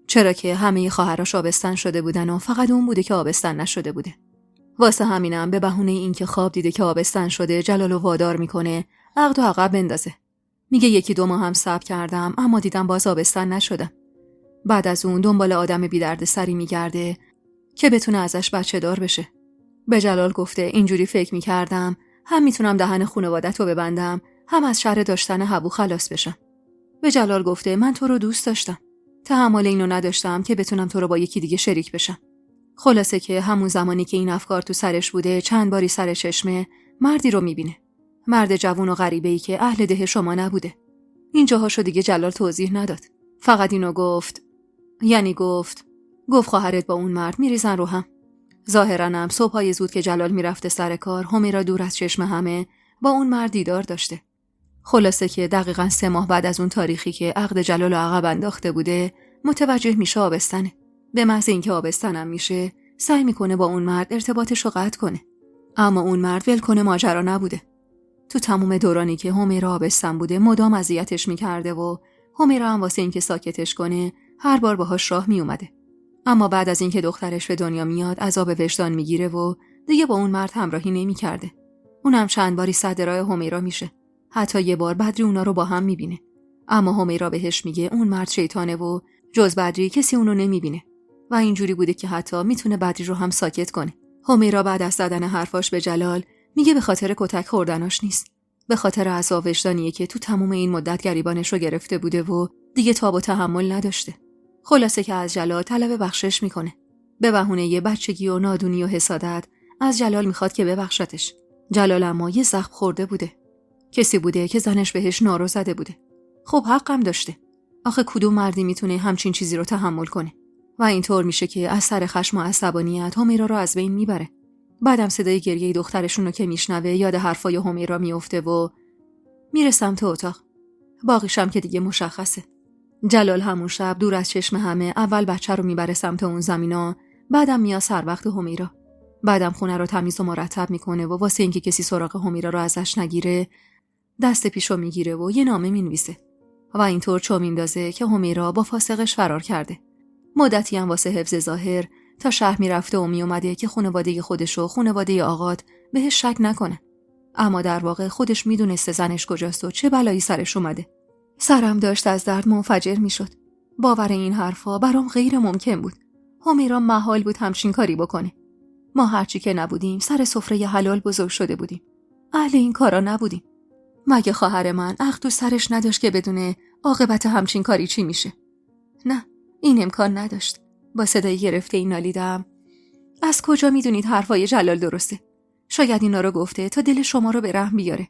چرا که همه خواهرش آبستن شده بودن و فقط اون بوده که آبستن نشده بوده. واسه همینم به بهونه این که خواب دیده که آبستن شده جلالو وادار میکنه عقد و عقب بندازه. میگه 1-2 ماه هم صبر کردم اما دیدم باز آبستن نشدم. بعد از اون دنبال آدم بی درد سری میگرده که بتونه ازش بچه دار بشه. به جلال گفته اینجوری فکر میکردم هم میتونم دهن خانواده‌تو ببندم، هم از شر داشتن هوو خلاص بشم. به جلال گفته من تو رو دوست داشتم، تحمل اینو نداشتم که بتونم تو رو با یکی دیگه شریک بشم. خلاصه که همون زمانی که این افکار تو سرش بوده چند باری سر چشمه مردی رو میبینه. مرد جوون و غریبه‌ای که اهل ده شما نبوده. اینجاهاشو دیگه جلال توضیح نداد. فقط اینو گفت خواهرت با اون مرد میریزن رو هم. ظاهراً هم صبحای زود که جلال میرفته سر کار، همیرا دور از چشم همه با اون مرد دیدار داشته. خلاصه که دقیقاً 3 ماه بعد از اون تاریخی که عقد جلال و عقب انداخته بوده متوجه میشه آبستنه. به محض اینکه آبستنم میشه سعی میکنه با اون مرد ارتباطش رو قطع کنه. اما اون مرد ولکنه ماجرا نبوده. تو تمام دورانی که همیرا آبستن بوده مدام اذیتش میکرده و همیرا هم واسه اینکه ساکتش کنه هر بار باهاش راه میومده. اما بعد از اینکه دخترش به دنیا میاد عذاب وجدان میگیره و دیگه با اون مرد همراهی نمیکرده. اونم چند باری صد راه همیرا میشه. حتی یه بار بدری اونا رو با هم میبینه. اما همیرا بهش میگه اون مرد شیطانه و جز بدری کسی اونو نمیبینه و اینجوری بوده که حتی میتونه بدری رو هم ساکت کنه. همیرا بعد از زدن حرفاش به جلال میگه به خاطر کتک خوردناش نیست، به خاطر عذاب وجدانیه که تو تمام این مدت گریبانش رو گرفته بوده و دیگه تاب و تحمل نداشته. خلاصه که از جلال طلب بخشش میکنه. به بهونه یه بچگی و نادونی و حسادت از جلال میخواد که ببخشتش. جلال اما یه زخم خورده بوده. کسی بوده که زنش بهش نارو زده بوده. خب حقم داشته. آخه کدوم مردی میتونه همچین چیزی رو تحمل کنه؟ و اینطور میشه که از سر خشم و عصبانیت همیرا رو از بین میبره. بعدم صدای گریه دخترشون رو که میشنوه یاد حرفای همیرا میفته و میره سمت اتاق. باقیشم که دیگه مشخصه. جلال همون شب دور از چشم همه اول بچه رو میبره سمت اون زمینا، بعدم میاد سر وقت همیرا. بعدم خونه رو تمیز و مرتب میکنه و واسه اینکه کسی سراغ همیرا رو ازش نگیره دست پیشو میگیره و یه نامه مینویسه و اینطور چو میندازه که همیرا با فاسقش فرار کرده. مدتی هم واسه حفظ ظاهر تا شهر میرفته و میومده که خانواده خودش و خانواده آقات بهش شک نکنه. اما در واقع خودش میدونسته زنش کجاست و چه بلایی سرش اومده. سرم داشت از درد منفجر میشد. باور این حرفا برام غیر ممکن بود. همیرا محال بود همچین کاری بکنه. ما هرچی که نبودیم سر سفره حلال بزرگ شده بودیم. اهل این کارا نبودیم. مگه خواهر من عقل تو سرش نداشت که بدونه عاقبت همچین کاری چی میشه؟ نه، این امکان نداشت. با صدای گرفته این نالیدم: از کجا میدونید حرفای جلال درسته؟ شاید اینا رو گفته تا دل شما رو به رحم بیاره.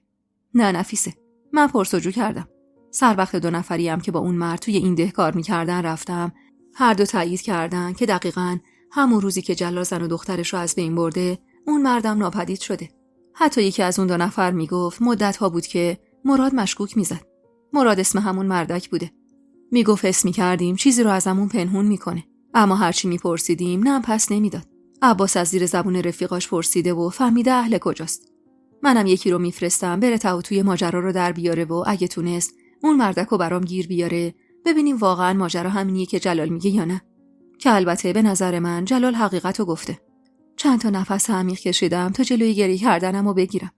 نه نفیسه، من پرسجو کردم. سر وقت 2 نفریم که با اون مرد توی این ده کار میکردن رفتم. هر دو تایید کردن که دقیقاً همون روزی که جلال زن و دخترش رو از بین برده، اون مردم ناپدید شده. حتی یکی از اون 2 نفر میگفت مدت‌ها بود که مراد مشکوک میزد. مراد اسم همون مردک بوده. میگفت اسم میکردیم چیزی رو ازمون پنهون میکنه. اما هرچی میپرسیدیم نه پس نمیداد. عباس از زیر زبون رفیقاش پرسیده و فهمیده اهل کجاست. منم یکی رو میفرستم بره تا توی ماجرا رو در بیاره و اگه تونست اون مردکو برام گیر بیاره، ببینیم واقعا ماجرا همینیه که جلال میگه یا نه. که البته به نظر من جلال حقیقتو گفته. چند تا نفس عمیق کشیدم تا جلوی گریه کردنمو بگیرم.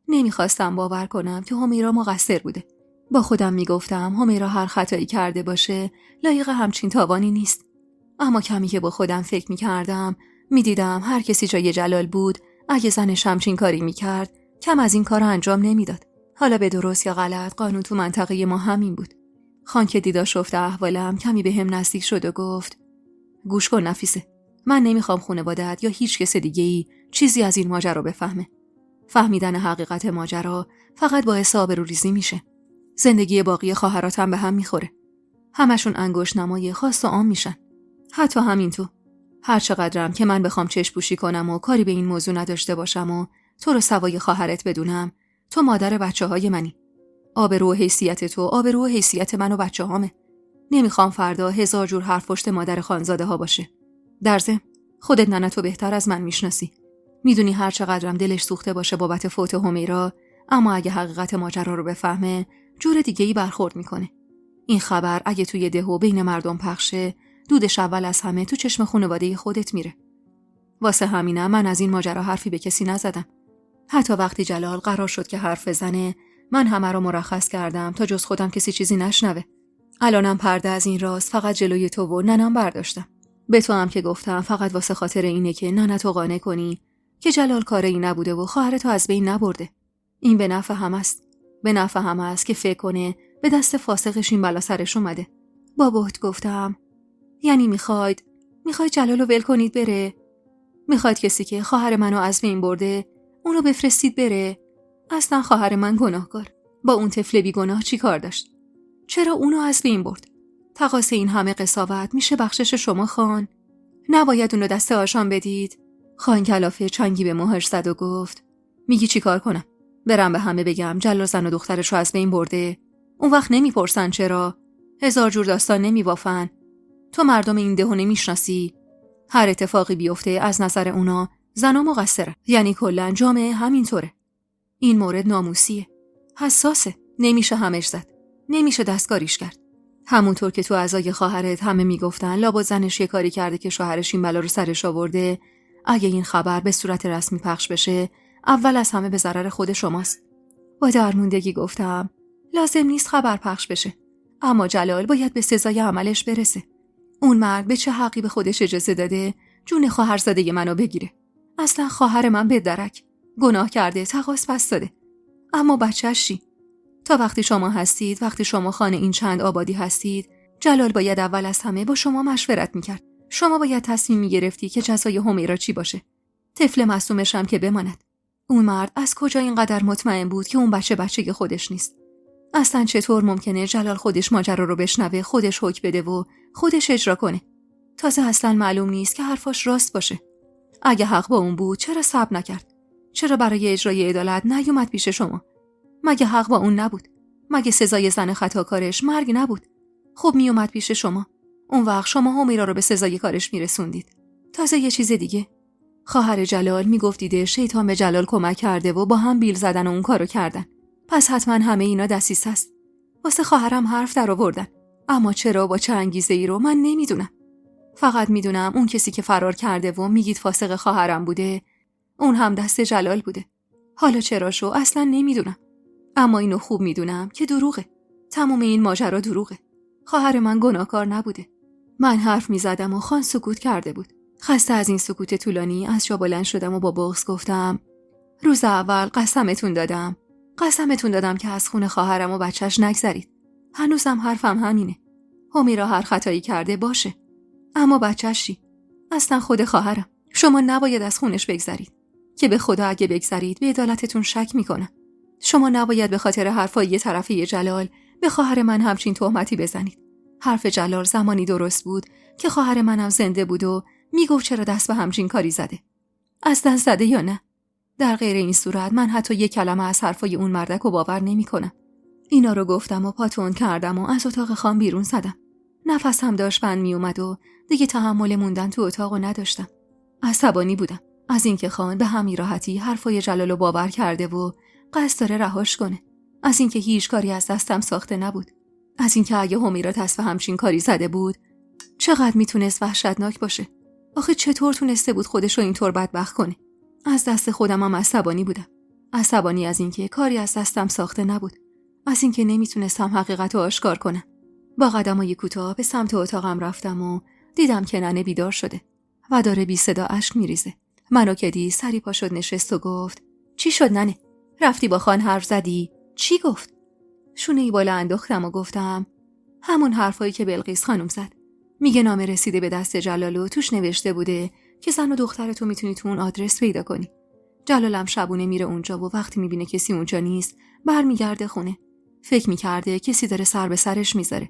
نمیخواستم باور کنم که همیرا مقصر بوده. با خودم میگفتم همیرا هر خطایی کرده باشه لایق همچین تاوانی نیست. اما کمی که با خودم فکر میکردم میدیدم هر کسی جای جلال بود اگه زنش همچین کاری میکرد کم از این کار انجام نمیداد. حالا به درست یا غلط قانون تو منطقه ما همین بود. خان که دیدا شفته احوالم کمی به هم نزدیک شد و گفت: گوش کن نفیسه، من نمیخوام خانواده‌ات یا هیچ کس دیگه‌ای چیزی از این ماجرا بفهمه. فهمیدن حقیقت ماجرا فقط باعث آبروریزی میشه. زندگی باقی خواهراتم به هم میخوره. همشون انگشت نمای خاص و عام میشن. حتی همین تو. هر چقدرم که من بخوام چشم پوشی کنم و کاری به این موضوع نداشته باشم و تو رو سوای خواهرت بدونم، تو مادر بچه‌های منی. آبرو و حیثیت تو آبرو و حیثیت من و بچه‌هامه. نمیخوام فردا 1000 جور حرف پشت مادر خانزاده ها باشه. در ضمن خودت ننتو بهتر از من میشناسی. میدونی هر چقدرم دلش سوخته باشه بابت فوت همیرا، اما اگه حقیقت ماجرا رو بفهمه جور دیگه‌ای برخورد میکنه. این خبر اگه توی ده و بین مردم پخشه، دودش اول از همه تو چشم خانواده خودت میره. واسه همینم من از این ماجرا حرفی به کسی نزدم. حتی وقتی جلال قرار شد که حرف بزنه، من همه رو مرخص کردم تا جز خودم کسی چیزی نشنوه. الانم پرده از این راست فقط جلوی تو و ننم برداشتم. به تو هم که گفتم فقط واسه خاطر اینه که ننتو قانع کنی که جلال کاری نبوده و خواهرتو از بین نبرده. این به نفع هم است. به نفع هم است که فکر کنه به دست فاسقش این بلا سرش اومده. با بهت گفتم: یعنی میخواید جلالو ول کنید بره؟ میخواید کسی که خواهر منو از بین برده اونو بفرستید بره؟ اصلا خواهر من گناهکار با اون طفل بیگناه چی کار داشت؟ چرا اونو از بین برد؟ تقاص این همه قساوت میشه بخشش شما خان؟ نباید اونو دست آشان بدید؟ خان کلافه چنگی به موهاش زد و گفت: میگی چی کار کنم؟ برم به همه بگم جلال زن و دخترشو از بین برده؟ اون وقت نمیپرسن چرا؟ 1000 جور داستان نمیبافن؟ تو مردم این دهو نمیشناسی؟ هر اتفاقی بیفته از نظر اونا زنا مقصره. یعنی کلا جامعه همینطوره. این مورد ناموسیه، حساسه، نمیشه همش زد، نمیشه دستکاریش کرد. همونطور که تو اعضای خواهرت همه میگفتن لابد زنش یه کاری کرده که شوهرش این بلا رو سرش آورده، اگه این خبر به صورت رسمی پخش بشه اول از همه به ضرر خود شماست. با درموندگی گفتم: لازم نیست خبر پخش بشه، اما جلال باید به سزای عملش برسه. اون مرد به چه حقی به خودش اجازه داده جون خواهرزاده منو بگیره؟ اصلا خواهر من به درک گناه کرده، تقاص پس داده. اما بچه‌ش چی؟ تا وقتی شما هستید، وقتی شما خانه این چند آبادی هستید، جلال باید اول از همه با شما مشورت میکرد. شما باید تصمیم میگرفتی که جزای همیرا چی باشه. طفل معصومش هم که بماند. اون مرد از کجا اینقدر مطمئن بود که اون بچه خودش نیست؟ اصلا چطور ممکنه جلال خودش ماجرا رو بشنوه، خودش حکم بده و خودش اجرا کنه؟ تازه اصلا معلوم نیست که حرفاش راست باشه. اگه حق با اون بود چرا صبر نکرد؟ چرا برای اجرای عدالت نیومد پیش شما؟ مگه حق با اون نبود؟ مگه سزای زن خطاکارش مرگ نبود؟ خب میومد پیش شما. اون وقت شما همیرا رو به سزای کارش میرسوندید. تازه یه چیز دیگه، خواهر جلال میگفت دیده شیطان به جلال کمک کرده و با هم بیل زدن و اون کارو کردن. پس حتما همه اینا دسیسه است. واسه خواهرم حرف در آوردن. اما چرا با چه انگیزه‌ای رو من نمیدونم. فقط میدونم اون کسی که فرار کرده و میگید فاسق خواهرم بوده، اون هم دست جلال بوده. حالا چرا شو اصلا نمیدونم. اما اینو خوب میدونم که دروغه. تمام این ماجرا دروغه. خواهر من گناهکار نبوده. من حرف میزدم و خان سکوت کرده بود. خسته از این سکوت طولانی از جا بلند شدم و با بغض گفتم: روز اول قسمتون دادم که از خون خواهرم و بچهش نگذرید. هنوزم حرفم همینه. همیرا هر خطایی کرده باشه، اما بچهش چی؟ اصلا خود خواهرم. شما نباید از خونش بگذرید، که به خدا اگه بگذرید به عدالتتون شک میکنم. شما نباید به خاطر حرفای یه طرفه جلال به خواهر من همچین تهمتی بزنید. حرف جلال زمانی درست بود که خواهر منم زنده بود و میگفت چرا دست به همچین کاری زده. اصلا زده یا نه؟ در غیر این صورت من حتی یک کلمه از حرفای اون مردک رو باور نمیکنم. اینا رو گفتم و پاتون کردم و از اتاق خان بیرون زدم. نفسم داشت بند می اومد و دیگه تحمل موندن تو اتاق رو نداشتم. عصبانی بودم از اینکه خان به همین راحتی حرفای جلالو باور کرده و قصد داره رهاش کنه. از اینکه هیچ کاری از دستم ساخته نبود. از اینکه اگه همیرا دست به همچین کاری زده بود چقدر میتونست وحشتناک باشه. آخه چطور تونسته بود خودشو اینطور بدبخت کنه؟ از دست خودم هم عصبانی بودم. عصبانی از اینکه کاری از دستم ساخته نبود. از اینکه نمیتونستم حقیقت رو آشکار کنم. با قدمای کوتاه به سمت اتاقم رفتم و دیدم که ننه بیدار شده و داره بی صدا اشک میریزه. منو که دید سری پا شد نشست و گفت: چی شد ننه؟ رفتی با خان حرف زدی؟ چی گفت؟ شونه‌ای بالا انداختم و گفتم: همون حرفایی که بلقیس خانم زد. میگه نامه رسیده به دست جلال و توش نوشته بوده که زن و دخترتو میتونی تو اون آدرس پیدا کنی. جلالم شبونه میره اونجا و وقتی میبینه کسی اونجا نیست برمیگرده خونه. فکر میکرده کسی داره سر به سرش میذاره.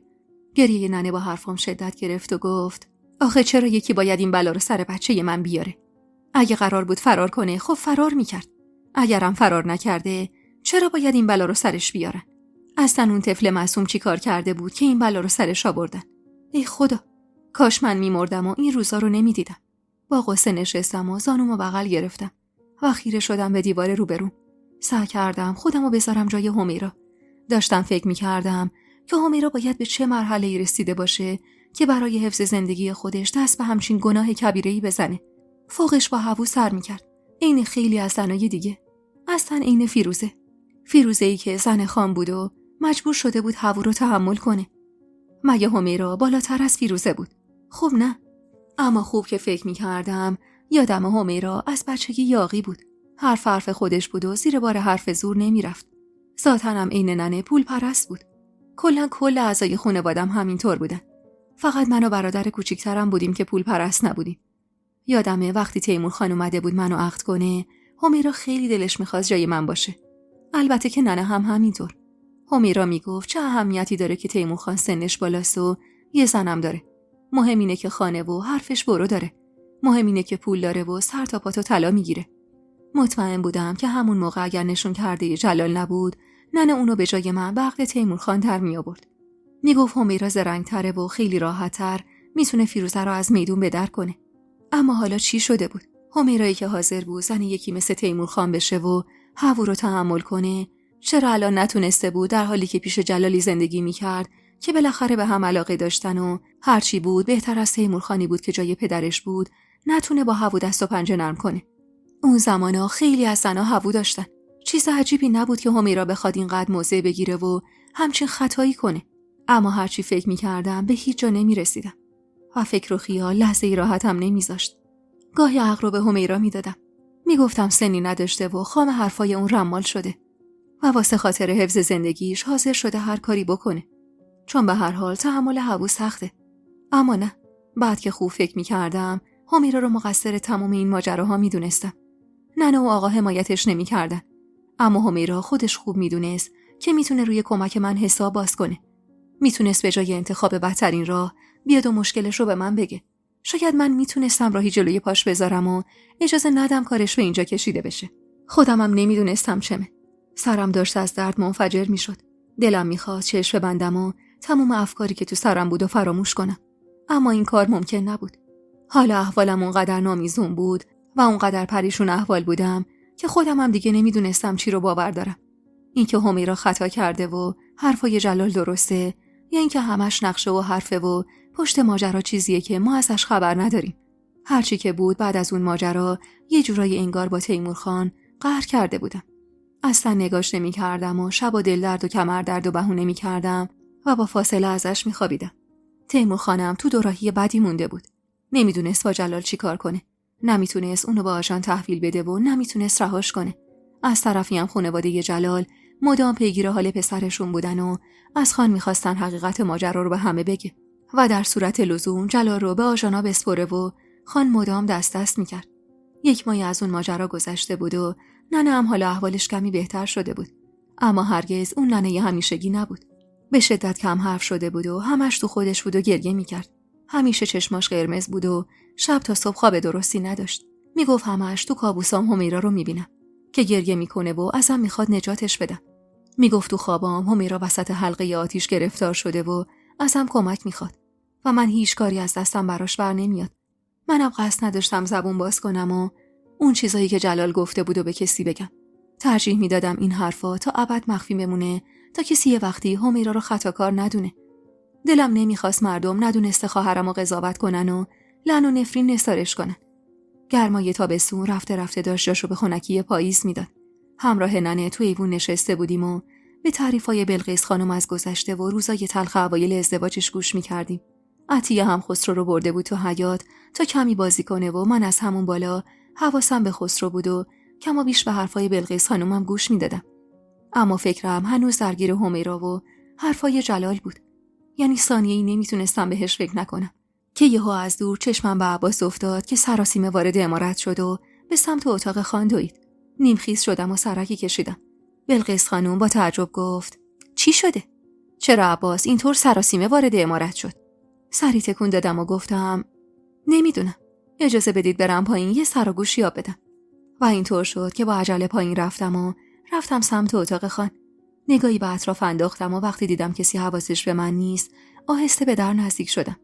گریه ننه با حرفام شدت گرفت و گفت: آخه چرا یکی باید این بلا رو سر بچه من بیاره؟ اگه قرار بود فرار کنه خب فرار میکرد. اگرم فرار نکرده چرا باید این بلا رو سرش بیارن؟ اصلا اون طفل معصوم چی کار کرده بود که این بلا رو سرش آوردن؟ ای خدا، کاش من میمردم و این روزا رو نمیدیدم. با غصه نشستم و زانومو بغل گرفتم و خیره شدم به دیوار روبروم. سعی کردم خودمو بذارم جای همیرا. داشتم فکر میکردم که همیرا باید به چه مرحله‌ای رسیده باشه که برای حفظ زندگی خودش دست به همچین گناه کبیره‌ای بزنه. فوقش با هوو سر میکرد. عین خیلی از زنای دیگه. اصلا عین فیروزه‌ای که زن خان بود و مجبور شده بود هوو رو تحمل کنه. مگه همیرا بالاتر از فیروزه بود؟ خب نه. اما خوب که فکر میکردم یادم همیرا از بچگی یاغی بود. حرف خودش بود و زیر بار حرف زور نمیرفت. ذاتاً هم عین ننه پول پرست بود. کل اعضای خانواده‌ام همینطور بودن. فقط من و برادر کوچیکترم بودیم که پول پرست نبودیم. یادمه وقتی تیمور خان اومده بود منو عقد کنه، همیرا خیلی دلش می‌خواست جای من باشه. البته که ننه هم همینطور. همیرا میگفت چه اهمیتی داره که تیمور خان سنش بالاست و یه زنم داره. مهم اینه که خانه و حرفش برو داره. مهم اینه که پول داره و سر تا پا طلا میگیره. مطمئن بودم که همون موقع اگر نشون کرده جلال نبود، ننه اونو به جای من به عقد تیمور خان در می آورد. میگفت همیرا زرنگ‌تره و خیلی راحت‌تر میتونه فیروزه رو از میدون به در کنه. اما حالا چی شده بود؟ همیرایی که حاضر بود زن یکی مثل تیمور خان بشه و هوو رو تحمل کنه، چرا الان نتونسته بود در حالی که پیش جلالی زندگی میکرد که بالاخره به هم علاقه داشتن و هرچی بود بهتر از تیمور خانی بود که جای پدرش بود، نتونه با هوو دست و پنجه نرم کنه؟ اون زمانا خیلی از زنها هوو داشتن. چیز عجیبی نبود که همیرا بخواد اینقدر موضع بگیره و همچین خطایی کنه. اما هرچی فکر میکردم به هیچ جا نمیرسیدم و فکر و خیال لحظه‌ای راحتم نمیذاشت. گاهی عقل رو به همیرا میدادم. میگفتم سنی نداشته و خام حرفای اون رمال شده و واسه خاطر حفظ زندگیش حاضر شده هر کاری بکنه. چون به هر حال تحمل هوو سخته. اما نه، بعد که خوب فکر میکردم همیرا رو مقصر تمام این ماجراها میدونستم. ننه و آقا حمایتش نمیکردن. اما همیرا خودش خوب میدونست که میتونه روی کمک من حساب باز کنه. میتونست به جای انتخاب بدترین راه بیاد و مشکلش رو به من بگه. شاید من میتونستم راهی جلوی پاش بذارم و اجازه ندم کارش به اینجا کشیده بشه. خودمم نمیدونستم چمه. سرم داشت از درد منفجر میشد. دلم میخواست چشم ببندم و تمام افکاری که تو سرم بود و فراموش کنم. اما این کار ممکن نبود. حالا احوالم اونقدر نامیزون بود و اونقدر پریشون احوال بودم که خودم هم دیگه نمیدونستم چی رو باور دارم. اینکه همیرا خطا کرده و حرفای جلال درسته یا اینکه همش نقشه و حرفه و پشت ماجرا چیزیه که ما ازش خبر نداریم. هرچی که بود بعد از اون ماجرا یه جورایی انگار با تیمور خان قهر کرده بودم. اصلا نگاش نمی‌کردم و شب و دل درد و کمر درد و بهونه می‌کردم و با فاصله ازش میخوابیدم. تیمور خانم تو دوراهی بدی مونده بود. نمیدونست با جلال چی کار کنه. نمیتونست اونو با آژان تحویل بده و نمیتونست رهاش کنه. از طرفی هم خانواده جلال مدام پیگیر حال پسرشون بودن و از خان میخواستن حقیقت ماجرا رو به همه بگه و در صورت لزوم جلال رو به آژانا بسپره و خان مدام دست میکرد. 1 ماه از اون ماجرا گذشته بود و ننه هم حالا احوالش کمی بهتر شده بود. اما هرگز اون ننه همیشگی نبود. به شدت کم حرف شده بود و همش تو خودش بود و گریه میکرد. همیشه چشماش قرمز بود و شب تا صبح خواب درستی نداشت. میگفت همش تو کابوسام همیرا رو میبینم که گریه میکنه و ازم میخواد نجاتش بدم. میگفت تو خوابام همیرا وسط حلقه آتیش گرفتار شده و ازم کمک میخواد و من هیچ کاری از دستم براش بر نمیاد. منم قصد نداشتم زبون باز کنم و اون چیزایی که جلال گفته بود و به کسی بگم. ترجیح میدادم این حرفا تا ابد مخفی بمونه تا کسی یه وقتی همیرا رو خطاکار ندونه. دلم نمیخواست مردم ندونسته خواهرمو قضاوت کنن و لعن و نفرین نثارش کنن. گرمای تابستون رفته رفته داشت جاشو به خنکی پاییز میداد. همراه ننه تو ایوون نشسته بودیم و به تعریفای بلقیس خانم از گذشته و روزای تلخ اوایل ازدواجش گوش میکردیم. عطیه هم خسرو رو برده بود تو حیاط تا کمی بازی کنه و من از همون بالا حواسم به خسرو بود و کما بیش به حرفای بلقیس خانمم گوش میدادم. اما فکرم هنوز درگیر همیرا و حرفای جلال بود. یعنی ثانیه‌ای نمیتونستم بهش فکر نکنم که یهو از دور چشمم به عباس افتاد که سراسیمه وارد عمارت شد و به سمت اتاق خان دوید. نیمخیز شدم و سرکی کشیدم. بلقیس خانم با تعجب گفت: چی شده؟ چرا عباس اینطور سراسیمه وارد عمارت شد؟ سری تکون دادم و گفتم: نمیدونم. اجازه بدید برم پایین یه سر و گوش یاب بدم. و اینطور شد که با عجله پایین رفتم سمت اتاق خان. نگاهی به اطراف انداختم و وقتی دیدم کسی حواسش به من نیست، آهسته به در نزدیک شدم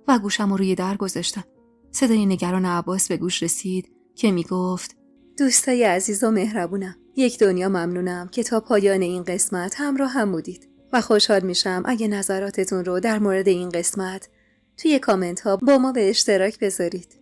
و گوشم رو روی در گذاشتم. صدای نگران عباس به گوش رسید که میگفت: دوستای عزیز و مهربونم، یک دنیا ممنونم که تا پایان این قسمت همراه هم بودید و خوشحال میشم اگه نظراتتون رو در مورد این قسمت توی کامنت ها با ما به اشتراک بذارید.